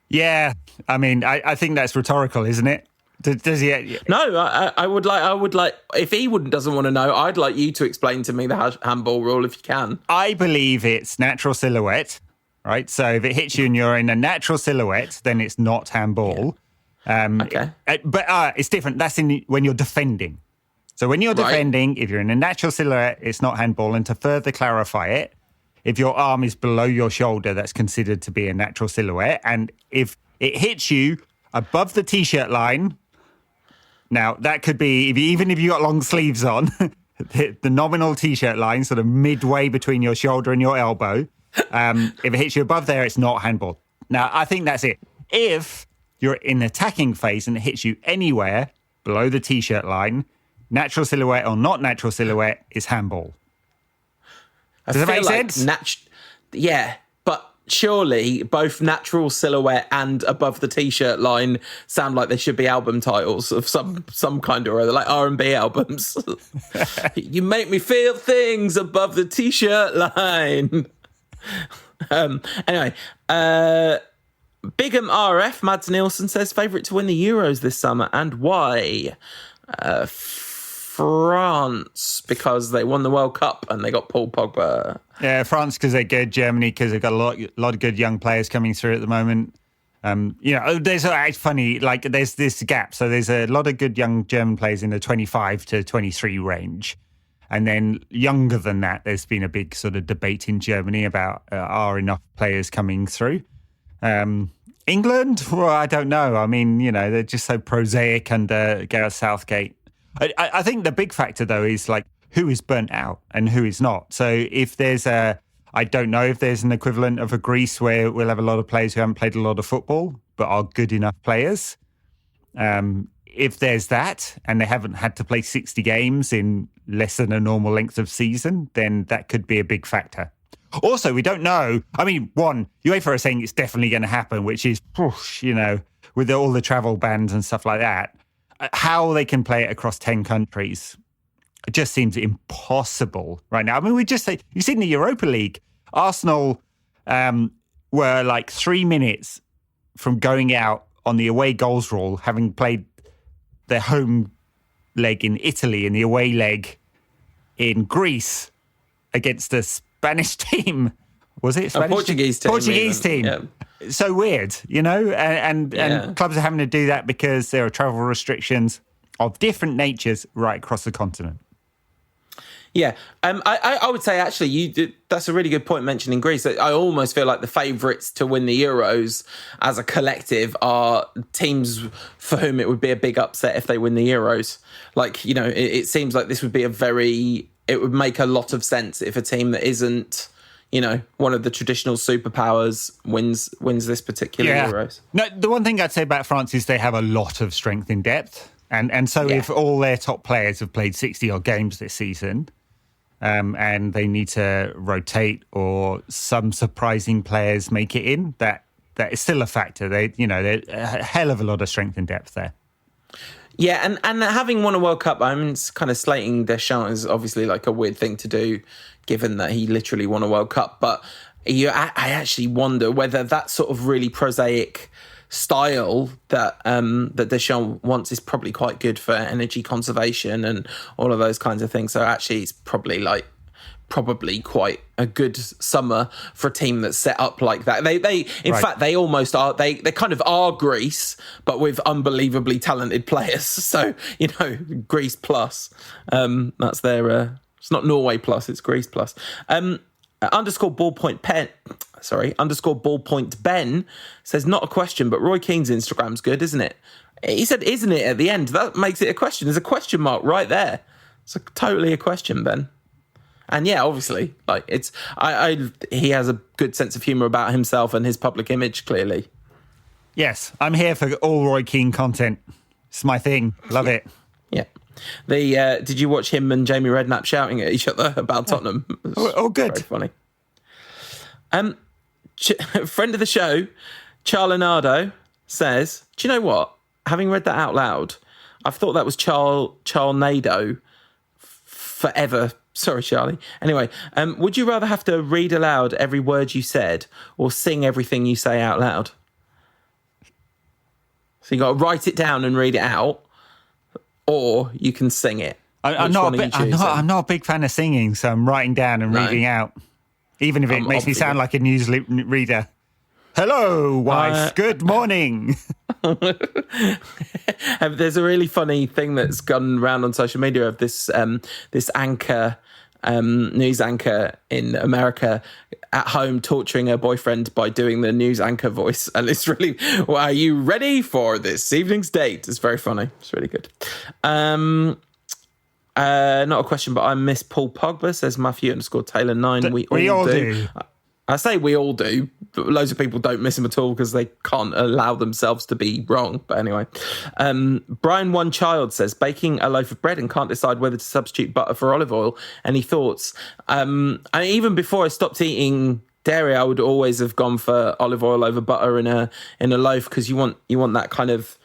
Yeah, I mean, I think that's rhetorical, isn't it? Does he? No, I would like. If he doesn't want to know, I'd like you to explain to me the handball rule if you can. I believe it's natural silhouette, right? So if it hits you and you're in a natural silhouette, then it's not handball. Yeah. Okay, but it's different. That's when you're defending. So when you're defending, if you're in a natural silhouette, it's not handball. And to further clarify it, if your arm is below your shoulder, that's considered to be a natural silhouette. And if it hits you above the T-shirt line, now that could be, even if you got long sleeves on, the nominal T-shirt line, sort of midway between your shoulder and your elbow, if it hits you above there, it's not handball. Now, I think that's it. If you're in attacking phase and it hits you anywhere below the T-shirt line, natural silhouette or not natural silhouette is handball. Does that make sense? Yeah, but surely both natural silhouette and above the T-shirt line sound like they should be album titles of some kind or other, like R&B albums. You make me feel things above the T-shirt line. Anyway, Bigham RF, Mads Nielsen says, favourite to win the Euros this summer and why? France, because they won the World Cup and they got Paul Pogba. Yeah, France because they're good. Germany because they've got a lot of good young players coming through at the moment. It's funny, like there's this gap. So there's a lot of good young German players in the 25 to 23 range. And then younger than that, there's been a big sort of debate in Germany about are enough players coming through. England? Well, I don't know. I mean, they're just so prosaic under Gareth Southgate. I think the big factor, though, is like who is burnt out and who is not. So if there's I don't know if there's an equivalent of a Greece where we'll have a lot of players who haven't played a lot of football but are good enough players. if there's that, and they haven't had to play 60 games in less than a normal length of season, then that could be a big factor. Also, we don't know. I mean, one, UEFA are saying it's definitely going to happen, which is, with all the travel bans and stuff like that, how they can play it across 10 countries, it just seems impossible right now. I mean, you've seen the Europa League. Arsenal were like 3 minutes from going out on the away goals rule, having played their home leg in Italy and the away leg in Greece against a Spanish team. Was it Spanish? A Portuguese team. Portuguese team. Yeah. So weird, and clubs are having to do that because there are travel restrictions of different natures right across the continent. Yeah, I would say actually that's a really good point mentioning Greece. I almost feel like the favourites to win the Euros as a collective are teams for whom it would be a big upset if they win the Euros. Like, it seems like this would be it would make a lot of sense if a team that isn't, one of the traditional superpowers wins this particular Euros. No, the one thing I'd say about France is they have a lot of strength in depth. And so if all their top players have played 60-odd games this season, and they need to rotate or some surprising players make it in, that is still a factor. There's a hell of a lot of strength and depth there. Yeah, and having won a World Cup, I mean, it's kind of slating Deschamps is obviously like a weird thing to do, given that he literally won a World Cup. But I actually wonder whether that sort of really prosaic style that Deschamps wants is probably quite good for energy conservation and all of those kinds of things. So actually, it's probably quite a good summer for a team that's set up like that. In fact, they almost are. They kind of are Greece, but with unbelievably talented players. So Greece plus. That's their. It's not Norway plus. It's Greece plus. _ballpoint Ben says, not a question, but Roy Keane's Instagram's good, isn't it? He said, isn't it, at the end? That makes it a question. There's a question mark right there. It's totally a question, Ben. And yeah, obviously, like he has a good sense of humour about himself and his public image, clearly. Yes, I'm here for all Roy Keane content. It's my thing. Love it. Yeah. Did you watch him and Jamie Redknapp shouting at each other about Tottenham? Oh, good. Very funny. Friend of the show, Charlinado, says, do you know what? Having read that out loud, I've thought that was Charnado forever. Sorry, Charlie. Anyway, would you rather have to read aloud every word you said or sing everything you say out loud? So you got to write it down and read it out, or you can sing it. I'm not a big fan of singing, so I'm writing down and reading out, even if it makes me sound like a news reader. Hello, wife. Good morning. There's a really funny thing that's gone around on social media of this anchor, news anchor in America at home torturing her boyfriend by doing the news anchor voice. And it's really, well, are you ready for this evening's date? It's very funny. It's really good. Not a question, but I miss Paul Pogba, says Matthew _Taylor9. We all do. I say we all do, but loads of people don't miss him at all because they can't allow themselves to be wrong. But anyway, Brian One Child says, baking a loaf of bread and can't decide whether to substitute butter for olive oil. Any thoughts? And even before I stopped eating dairy, I would always have gone for olive oil over butter in a loaf because you want that kind of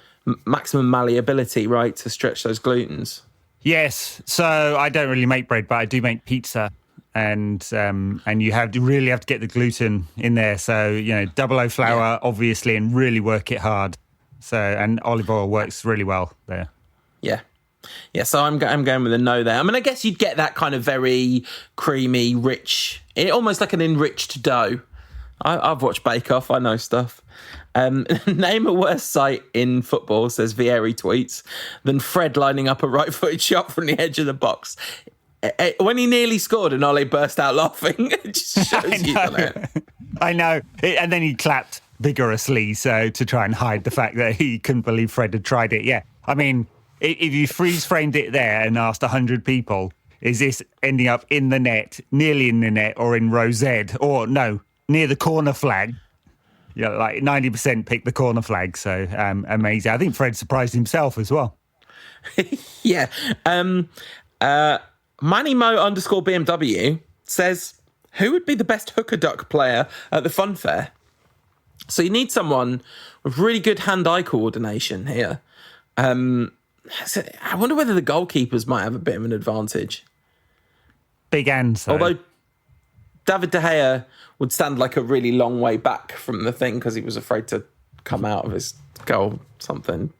maximum malleability, right, to stretch those glutens. Yes, so I don't really make bread, but I do make pizza. And you really have to get the gluten in there. So, double O flour, obviously, and really work it hard. So, and olive oil works really well there. Yeah. Yeah, so I'm going with a no there. I mean, I guess you'd get that kind of very creamy, rich, almost like an enriched dough. I've watched Bake Off. I know stuff. Name a worse sight in football, says Vieri tweets, than Fred lining up a right-footed shot from the edge of the box. When he nearly scored and Ole burst out laughing, it just shows you. I know. And then he clapped vigorously to try and hide the fact that he couldn't believe Fred had tried it. Yeah. I mean, if you freeze-framed it there and asked 100 people, is this ending up in the net, nearly in the net, or in row Z? Or no, near the corner flag? Yeah, like 90% picked the corner flag. So amazing. I think Fred surprised himself as well. Yeah. Mannymo_BMW says, who would be the best hooker duck player at the fun fair? So you need someone with really good hand-eye coordination here. I wonder whether the goalkeepers might have a bit of an advantage. Big answer. Although David De Gea would stand like a really long way back from the thing because he was afraid to come out of his goal. Something.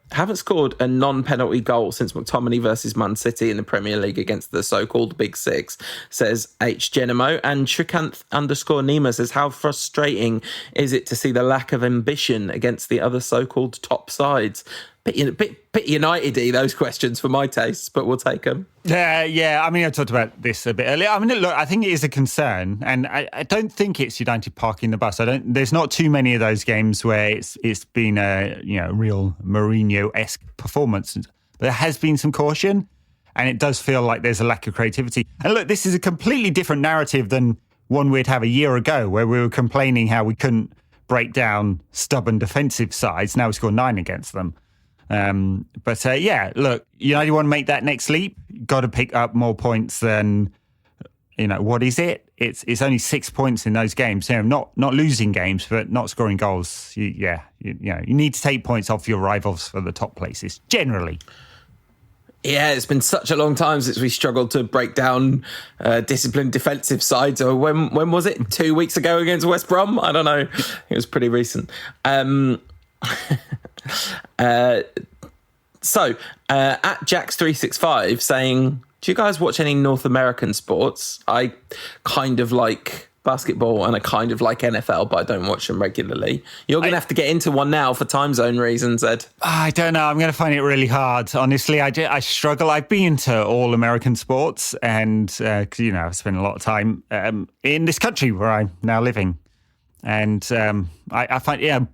Haven't scored a non-penalty goal since McTominay versus Man City in the Premier League against the so-called Big Six, says H. Genemo. And Shrikant_Nima says, how frustrating is it to see the lack of ambition against the other so-called top sides? Bit United-y, those questions for my tastes, but we'll take them. Yeah. I mean, I talked about this a bit earlier. I mean, look, I think it is a concern, and I don't think it's United parking the bus. There's not too many of those games where it's been a real Mourinho-esque performance. But there has been some caution, and it does feel like there's a lack of creativity. And look, this is a completely different narrative than one we'd have a year ago, where we were complaining how we couldn't break down stubborn defensive sides. Now we score 9 against them. Look, United want to make that next leap. Got to pick up more points than, what is it? It's only 6 points in those games. Not losing games, but not scoring goals. You need to take points off your rivals for the top places, generally. Yeah, it's been such a long time since we struggled to break down disciplined defensive sides. Or when was it? 2 weeks ago against West Brom? I don't know. It was pretty recent. At Jax365 saying, do you guys watch any North American sports? I kind of like basketball and I kind of like NFL, but I don't watch them regularly. You're going to have to get into one now for time zone reasons, Ed. I don't know. I'm going to find it really hard. Honestly, I struggle. I've been to all American sports and, I've spent a lot of time in this country where I'm now living. And I find,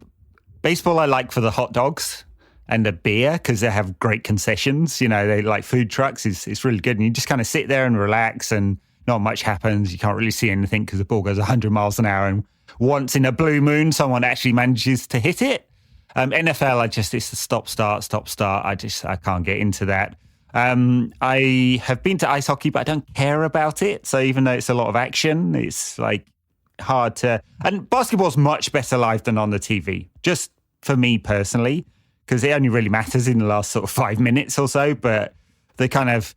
baseball I like for the hot dogs and the beer because they have great concessions. They like food trucks. It's really good. And you just kind of sit there and relax and not much happens. You can't really see anything because the ball goes 100 miles an hour. And once in a blue moon, someone actually manages to hit it. NFL, it's the stop, start. I can't get into that. I have been to ice hockey, but I don't care about it. So even though it's a lot of action, it's like hard to... And basketball's much better live than on the TV, just for me personally, because it only really matters in the last sort of 5 minutes or so, but the kind of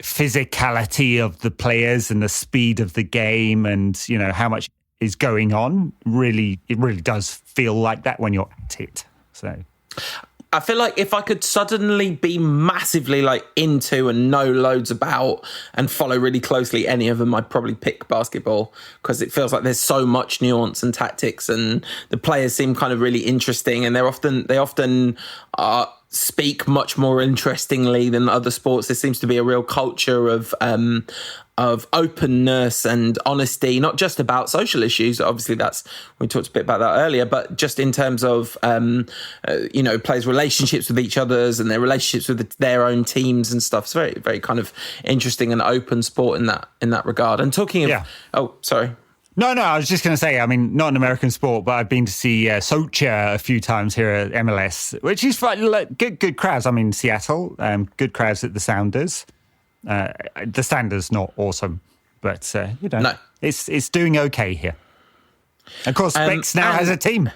physicality of the players and the speed of the game and, how much is going on, it really does feel like that when you're at it. So I feel like if I could suddenly be massively into and know loads about and follow really closely any of them, I'd probably pick basketball because it feels like there's so much nuance and tactics and the players seem kind of really interesting and they often speak much more interestingly than other sports. There seems to be a real culture of openness and honesty, not just about social issues. Obviously, we talked a bit about that earlier, but just in terms of, players' relationships with each other's and their relationships with their own teams and stuff. It's very, very kind of interesting and open sport in that regard. And talking of, oh, sorry. No, I was just going to say, I mean, not an American sport, but I've been to see Solskjaer a few times here at MLS, which is fun. Good crowds. I'm in Seattle, good crowds at the Sounders. The Sounders not awesome, but no. It's doing okay here. Of course, Bex now has a team.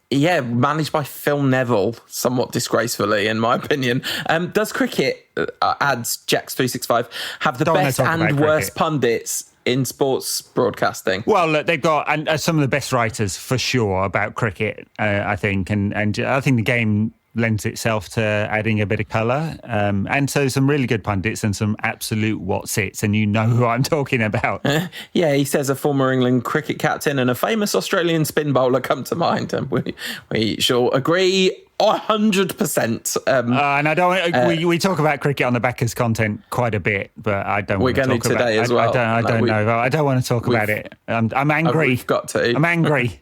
Yeah, managed by Phil Neville, somewhat disgracefully, in my opinion. Does cricket, adds Jax365, have the best and worst pundits in sports broadcasting? Well, look, they've got some of the best writers for sure about cricket, I think, and I think the game lends itself to adding a bit of colour, and so some really good pundits and some absolute what's-its, and you know who I'm talking about. Yeah, he says a former England cricket captain and a famous Australian spin bowler come to mind, and we shall agree 100%. And I don't. We talk about cricket on the Backers content quite a bit, but I don't. We're want to going talk to today about, as well. I don't know. I don't want to talk about it. I'm angry. We've got to. I'm angry.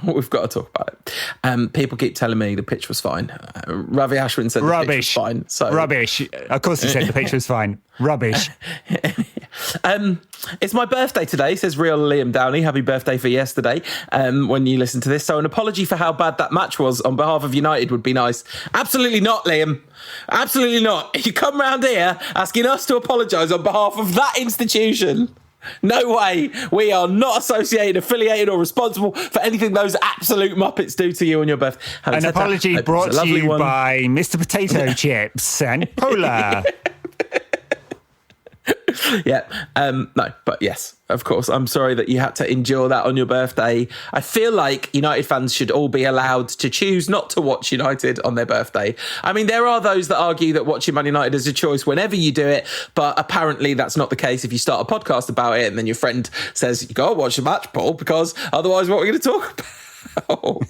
We've got to talk about it. People keep telling me the pitch was fine. Ravi Ashwin said the pitch was fine. So. Rubbish. Of course he said the pitch was fine. Rubbish. It's my birthday today, says real Liam Downey. Happy birthday for yesterday when you listen to this. So an apology for how bad that match was on behalf of United would be nice. Absolutely not, Liam. Absolutely not. You come round here asking us to apologise on behalf of that institution. No way. We are not associated, affiliated or responsible for anything those absolute muppets do to you on your birthday. An apology brought to you by Mr. Potato Chips and Polar. Yeah. No, but yes, of course. I'm sorry that you had to endure that on your birthday. I feel like United fans should all be allowed to choose not to watch United on their birthday. I mean, there are those that argue that watching Man United is a choice whenever you do it, but apparently that's not the case if you start a podcast about it and then your friend says, you got to watch the match, Paul, because otherwise what are we going to talk about?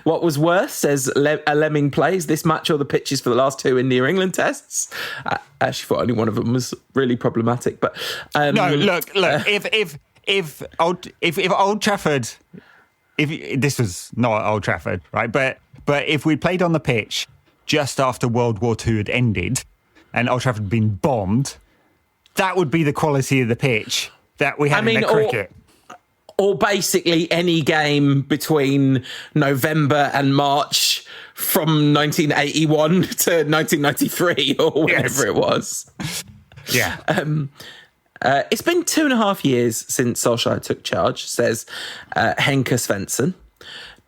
What was worse, says a Lemming Plays, this match or the pitches for the last two in New England tests? I actually thought only one of them was really problematic, but no, look, if Old Trafford, if this was not Old Trafford, right, but if we played on the pitch just after World War II had ended and Old Trafford had been bombed, that would be the quality of the pitch that we had in the cricket. Or basically any game between November and March from 1981 to 1993 or whatever it was. Yeah. It's been 2.5 years since Solskjaer took charge, says Henke Svensson.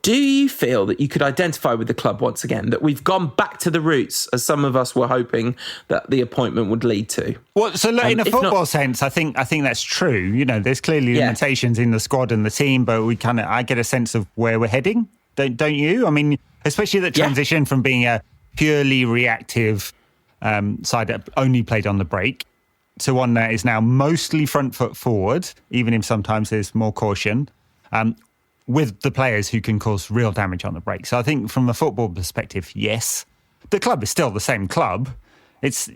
Do you feel that you could identify with the club once again, that we've gone back to the roots, as some of us were hoping that the appointment would lead to? Well, so look, in a football sense, I think that's true. You know, there's clearly limitations in the squad and the team, but I get a sense of where we're heading. Don't you? I mean, especially the transition from being a purely reactive side that only played on the break to one that is now mostly front foot forward, even if sometimes there's more caution. With the players who can cause real damage on the break. So I think from a football perspective, yes, the club is still the same club. It's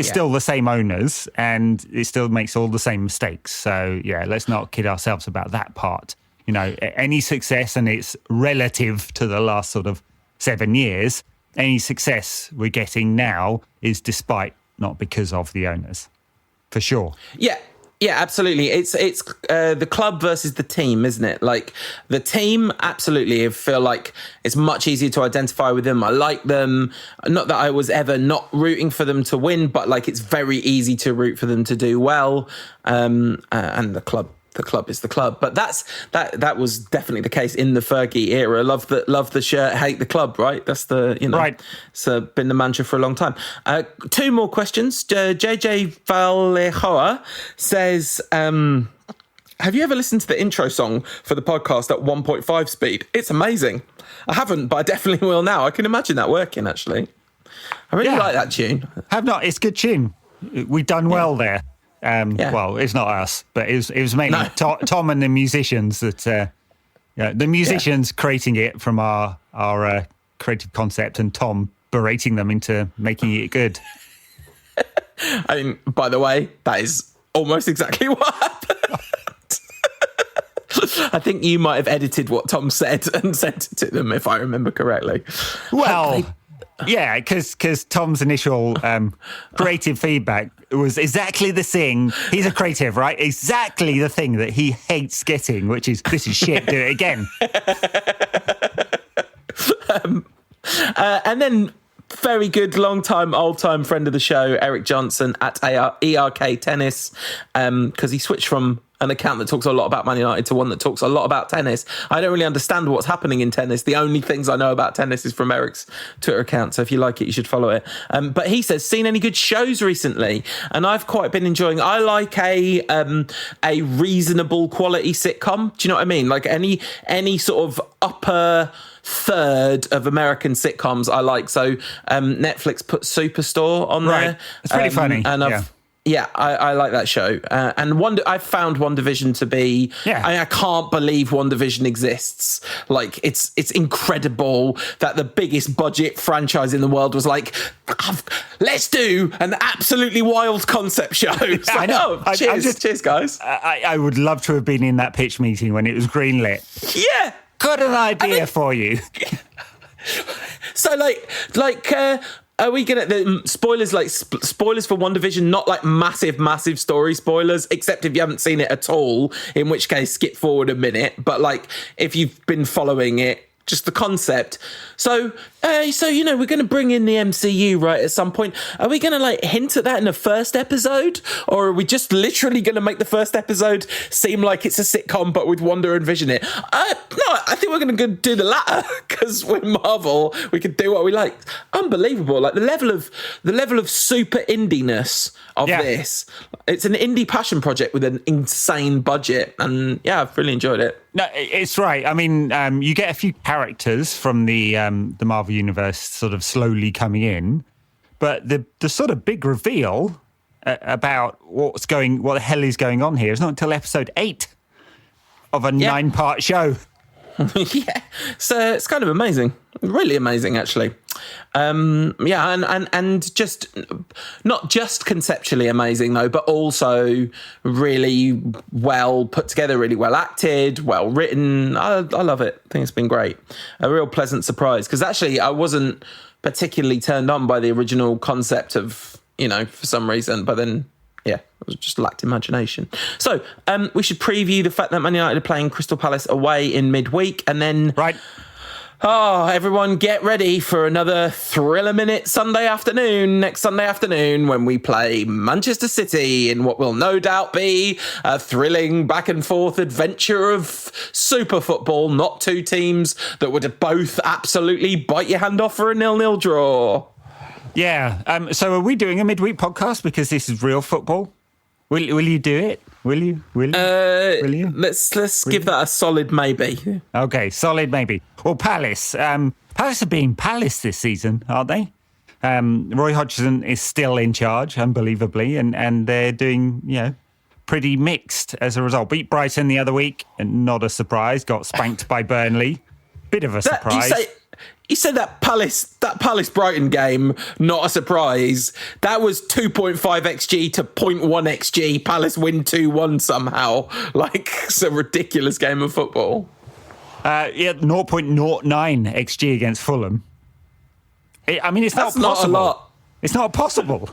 still the same owners and it still makes all the same mistakes. So yeah, let's not kid ourselves about that part. You know, any success, and it's relative to the last sort of 7 years, any success we're getting now is despite, not because of the owners, for sure. Yeah. Yeah, absolutely. It's the club versus the team, isn't it? Like the team, absolutely. I feel like it's much easier to identify with them. I like them. Not that I was ever not rooting for them to win, but like it's very easy to root for them to do well. And the club is the club. But that was definitely the case in the Fergie era. Love the shirt, hate the club, right? That's right. It's been the mantra for a long time. Two more questions. JJ Vallejoa says, have you ever listened to the intro song for the podcast at 1.5 speed? It's amazing. I haven't, but I definitely will now. I can imagine that working, actually. I really like that tune. Have not. It's a good tune. We've done well there. Well, it's not us, but it was mainly Tom and the musicians that the musicians creating it from our creative concept, and Tom berating them into making it good. I mean, by the way, that is almost exactly what happened. I think you might have edited what Tom said and sent it to them, if I remember correctly. Well, yeah, because Tom's initial creative feedback was exactly the thing. He's a creative, right? Exactly the thing that he hates getting, which is, this is shit, do it again. And then very good, old-time friend of the show, Eric Johnson at ERK Tennis, because he switched from an account that talks a lot about Man United to one that talks a lot about tennis. I don't really understand what's happening in tennis. The only things I know about tennis is from Eric's Twitter account, so if you like it, you should follow it. But he says, seen any good shows recently? And I've quite been enjoying, I like a reasonable quality sitcom. Do you know what I mean? Like any sort of upper third of American sitcoms I like. So Netflix put Superstore on there. It's pretty funny. And I like that show. And I found WandaVision to be... Yeah. I can't believe WandaVision exists. Like, it's incredible that the biggest budget franchise in the world was like, let's do an absolutely wild concept show. So, I know. Cheers, guys. I would love to have been in that pitch meeting when it was greenlit. Yeah. Got an idea for you. So, are we gonna spoilers spoilers for One Division? Not like massive story spoilers, except if you haven't seen it at all. In which case, skip forward a minute. But like if you've been following it, just the concept. So you know, we're going to bring in the MCU right at some point. Are we going to like hint at that in the first episode, or are we just literally going to make the first episode seem like it's a sitcom but with Wanda and Vision in it? No, I think we're going to do the latter, because we're Marvel. We can do what we like. Unbelievable! Like the level of super indie-ness of this. It's an indie passion project with an insane budget, and yeah, I've really enjoyed it. No, it's right. I mean, you get a few characters from the Marvel Universe sort of slowly coming in, but the sort of big reveal about what the hell is going on here is not until episode 8 of a 9-part show. Yeah, so it's kind of amazing, really amazing, actually. And just not just conceptually amazing though, but also really well put together, really well acted, well written. I love it. I think it's been great. A real pleasant surprise, because actually I wasn't particularly turned on by the original concept of, you know, for some reason, but then it just lacked imagination. So we should preview the fact that Man United are playing Crystal Palace away in midweek, and then everyone get ready for another thriller-minute next Sunday afternoon, when we play Manchester City in what will no doubt be a thrilling back-and-forth adventure of super football, not two teams that would both absolutely bite your hand off for a 0-0 draw. Yeah. So are we doing a midweek podcast because this is real football? Will you do it? Will you? Let's give that a solid maybe. Okay, solid maybe. Well, Palace. Palace are being Palace this season, aren't they? Roy Hodgson is still in charge, unbelievably, and they're doing, you know, pretty mixed as a result. Beat Brighton the other week, and not a surprise. Got spanked by Burnley. Bit of a surprise. You said that Palace Brighton game, not a surprise. That was 2.5 XG to 0.1 XG. Palace win 2-1 somehow. Like, it's a ridiculous game of football. 0.09 XG against Fulham. It's not possible. Not a lot. It's not possible.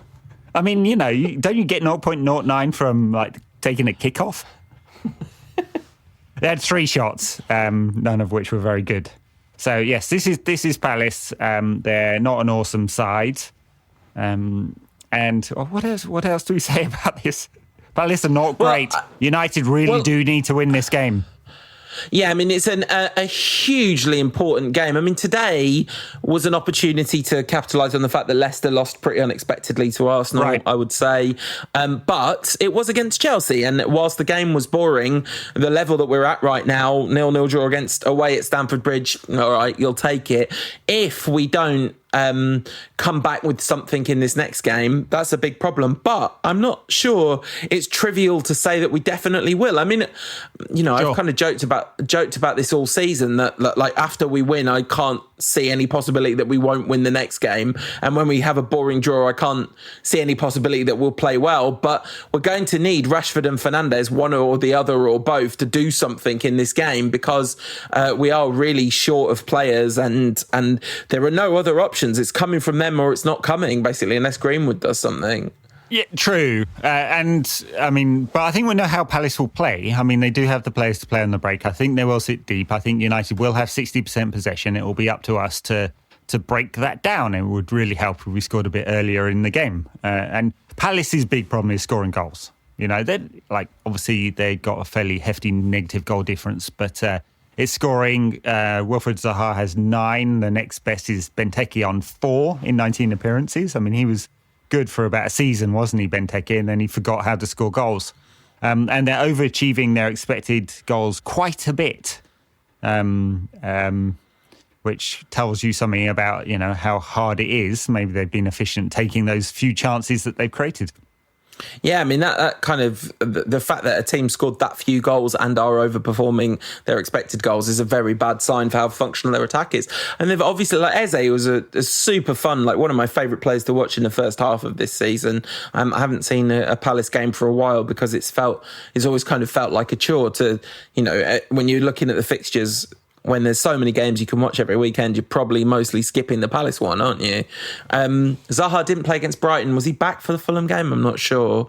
I mean, you know, don't you get 0.09 from like taking a kickoff? They had 3 shots, none of which were very good. So yes, this is Palace. They're not an awesome side. And what else do we say about this? Palace are not great. United really do need to win this game. Yeah, I mean, it's a hugely important game. I mean, today was an opportunity to capitalise on the fact that Leicester lost pretty unexpectedly to Arsenal, right. I would say. But it was against Chelsea. And whilst the game was boring, the level that we're at right now, 0-0 draw away at Stamford Bridge, all right, you'll take it. If we don't come back with something in this next game, that's a big problem. But I'm not sure it's trivial to say that we definitely will. I mean, you know, sure. I've kind of joked about this all season that like after we win, I can't see any possibility that we won't win the next game. And when we have a boring draw, I can't see any possibility that we'll play well. But we're going to need Rashford and Fernandes, one or the other or both, to do something in this game, because we are really short of players, and there are no other options. It's coming from them or it's not coming, basically, unless Greenwood does something. Yeah, true. And I mean, but I think we know how Palace will play. I mean, they do have the players to play on the break. I think they will sit deep. I think United will have 60% possession. It will be up to us to break that down. It would really help if we scored a bit earlier in the game. And Palace's big problem is scoring goals. You know, they obviously they got a fairly hefty negative goal difference, but it's scoring. Wilfred Zaha has 9. The next best is Benteke on 4 in 19 appearances. I mean, he was good for about a season, wasn't he, Benteke? And then he forgot how to score goals. And they're overachieving their expected goals quite a bit, which tells you something about, you know, how hard it is. Maybe they've been efficient taking those few chances that they've created. Yeah, I mean, that kind of the fact that a team scored that few goals and are overperforming their expected goals is a very bad sign for how functional their attack is. And they've obviously, like Eze was a super fun, like one of my favourite players to watch in the first half of this season. I haven't seen a Palace game for a while because it's always kind of felt like a chore to, you know, when you're looking at the fixtures, when there's so many games you can watch every weekend, you're probably mostly skipping the Palace one, aren't you? Zaha didn't play against Brighton. Was he back for the Fulham game? I'm not sure.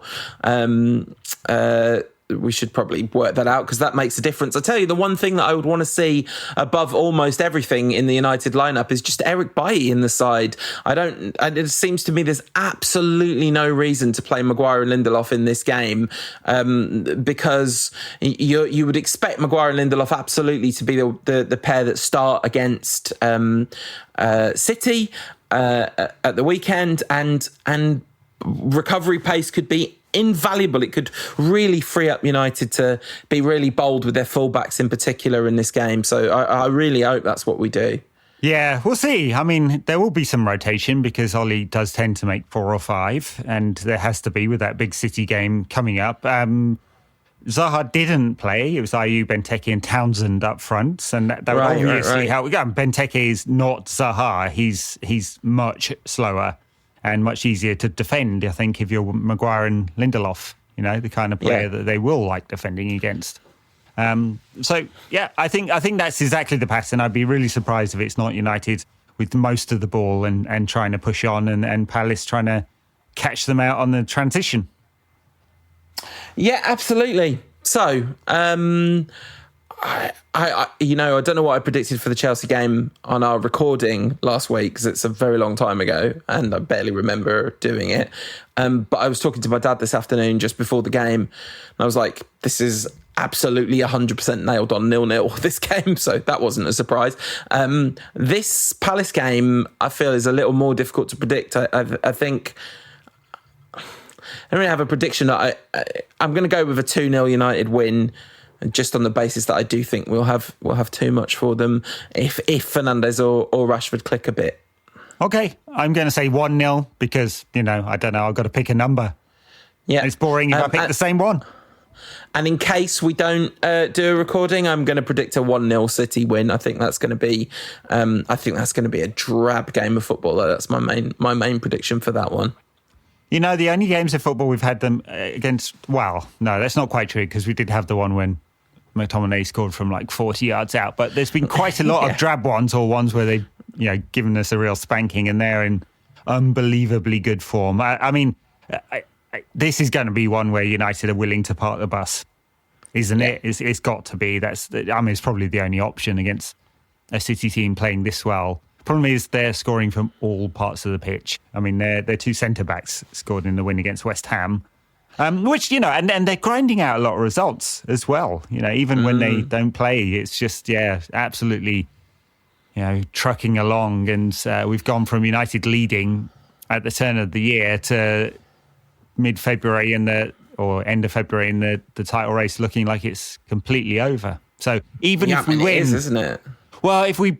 We should probably work that out because that makes a difference. I tell you, the one thing that I would want to see above almost everything in the United lineup is just Eric Bailly in the side. It seems to me there's absolutely no reason to play Maguire and Lindelof in this game because you would expect Maguire and Lindelof absolutely to be the pair that start against City at the weekend, and recovery pace could be invaluable. It could really free up United to be really bold with their fullbacks in particular in this game. So I really hope that's what we do. Yeah, we'll see. I mean, there will be some rotation because Ole does tend to make 4 or 5, and there has to be with that big City game coming up. Zaha didn't play. It was Ayew, Benteke and Townsend up front, and that would obviously help. Benteke is not Zaha. He's much slower and much easier to defend, I think, if you're Maguire and Lindelof, the kind of player that they will like defending against. I think that's exactly the pattern. I'd be really surprised if it's not United with most of the ball and trying to push on and Palace trying to catch them out on the transition. Yeah, absolutely. So, I don't know what I predicted for the Chelsea game on our recording last week because it's a very long time ago and I barely remember doing it. But I was talking to my dad this afternoon just before the game and I was like, this is absolutely 100% nailed on 0-0 this game. So that wasn't a surprise. This Palace game, I feel, is a little more difficult to predict. I think I don't really have a prediction. I'm going to go with a 2-0 United win. Just on the basis that I do think we'll have too much for them if Fernandes or Rashford click a bit. Okay, I'm going to say 1-0 because, I don't know, I've got to pick a number. Yeah, it's boring if I pick the same one. And in case we don't do a recording, I'm going to predict a 1-0 City win. I think that's going to be a drab game of football. That's my main prediction for that one. The only games of football we've had them against, well, no, that's not quite true because we did have the one when McTominay scored from like 40 yards out. But there's been quite a lot of drab ones or ones where they've given us a real spanking and they're in unbelievably good form. I mean, this is going to be one where United are willing to park the bus, isn't it? It's got to be. It's probably the only option against a City team playing this well. Problem is they're scoring from all parts of the pitch. I mean, their 2 centre-backs scored in the win against West Ham, which, and they're grinding out a lot of results as well. Even when they don't play, it's just, absolutely, trucking along. And we've gone from United leading at the turn of the year to mid-February or end of February in the title race looking like it's completely over. So even if we win... It is, isn't it? Well, if we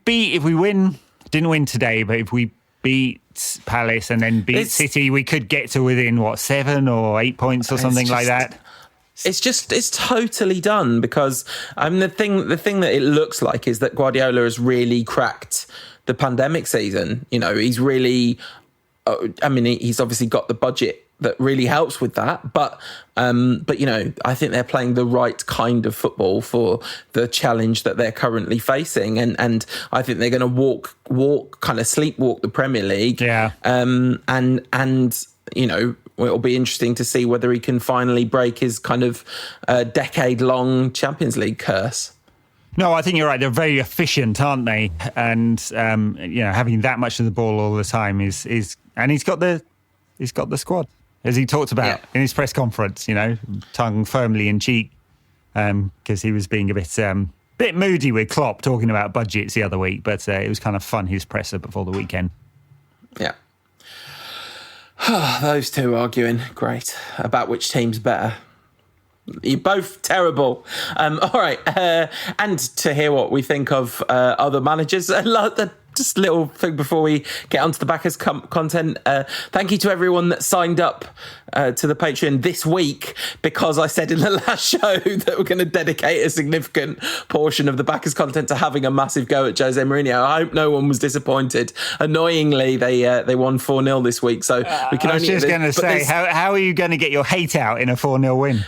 win... Didn't win today, but if we beat Palace and then beat City, we could get to within 7 or 8 points or something like that. It's totally done because the thing that it looks like is that Guardiola has really cracked the pandemic season. He's really, he's obviously got the budget that really helps with that. But I think they're playing the right kind of football for the challenge that they're currently facing. And I think they're going to kind of sleepwalk the Premier League. Yeah. It'll be interesting to see whether he can finally break his kind of decade-long Champions League curse. No, I think you're right. They're very efficient, aren't they? And, having that much of the ball all the time is and he's got the squad. As he talked about in his press conference, tongue firmly in cheek, because he was being a bit moody with Klopp talking about budgets the other week, but it was kind of fun, his presser before the weekend. Yeah. Those two arguing, great, about which team's better. You're both terrible. All right, and to hear what we think of other managers, just a little thing before we get onto the backers content. Thank you to everyone that signed up to the Patreon this week, because I said in the last show that we're going to dedicate a significant portion of the backers content to having a massive go at Jose Mourinho. I hope no one was disappointed. Annoyingly, they won 4-0 this week, so we can only... I was just going to say, how are you going to get your hate out in a 4-0 win?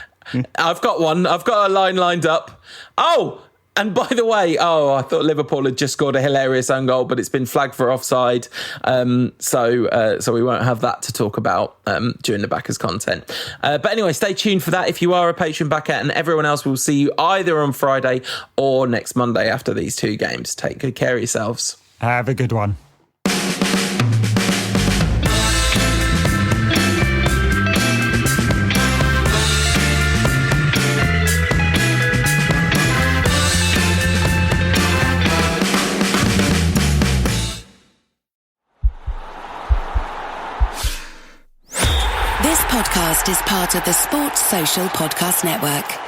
I've got one. I've got a line lined up. Oh, And by the way, I thought Liverpool had just scored a hilarious own goal, but it's been flagged for offside. So we won't have that to talk about during the backers content. But anyway, stay tuned for that if you are a Patreon backer, and everyone else will see you either on Friday or next Monday after these two games. Take good care of yourselves. Have a good one. This podcast is part of the Sports Social Podcast Network.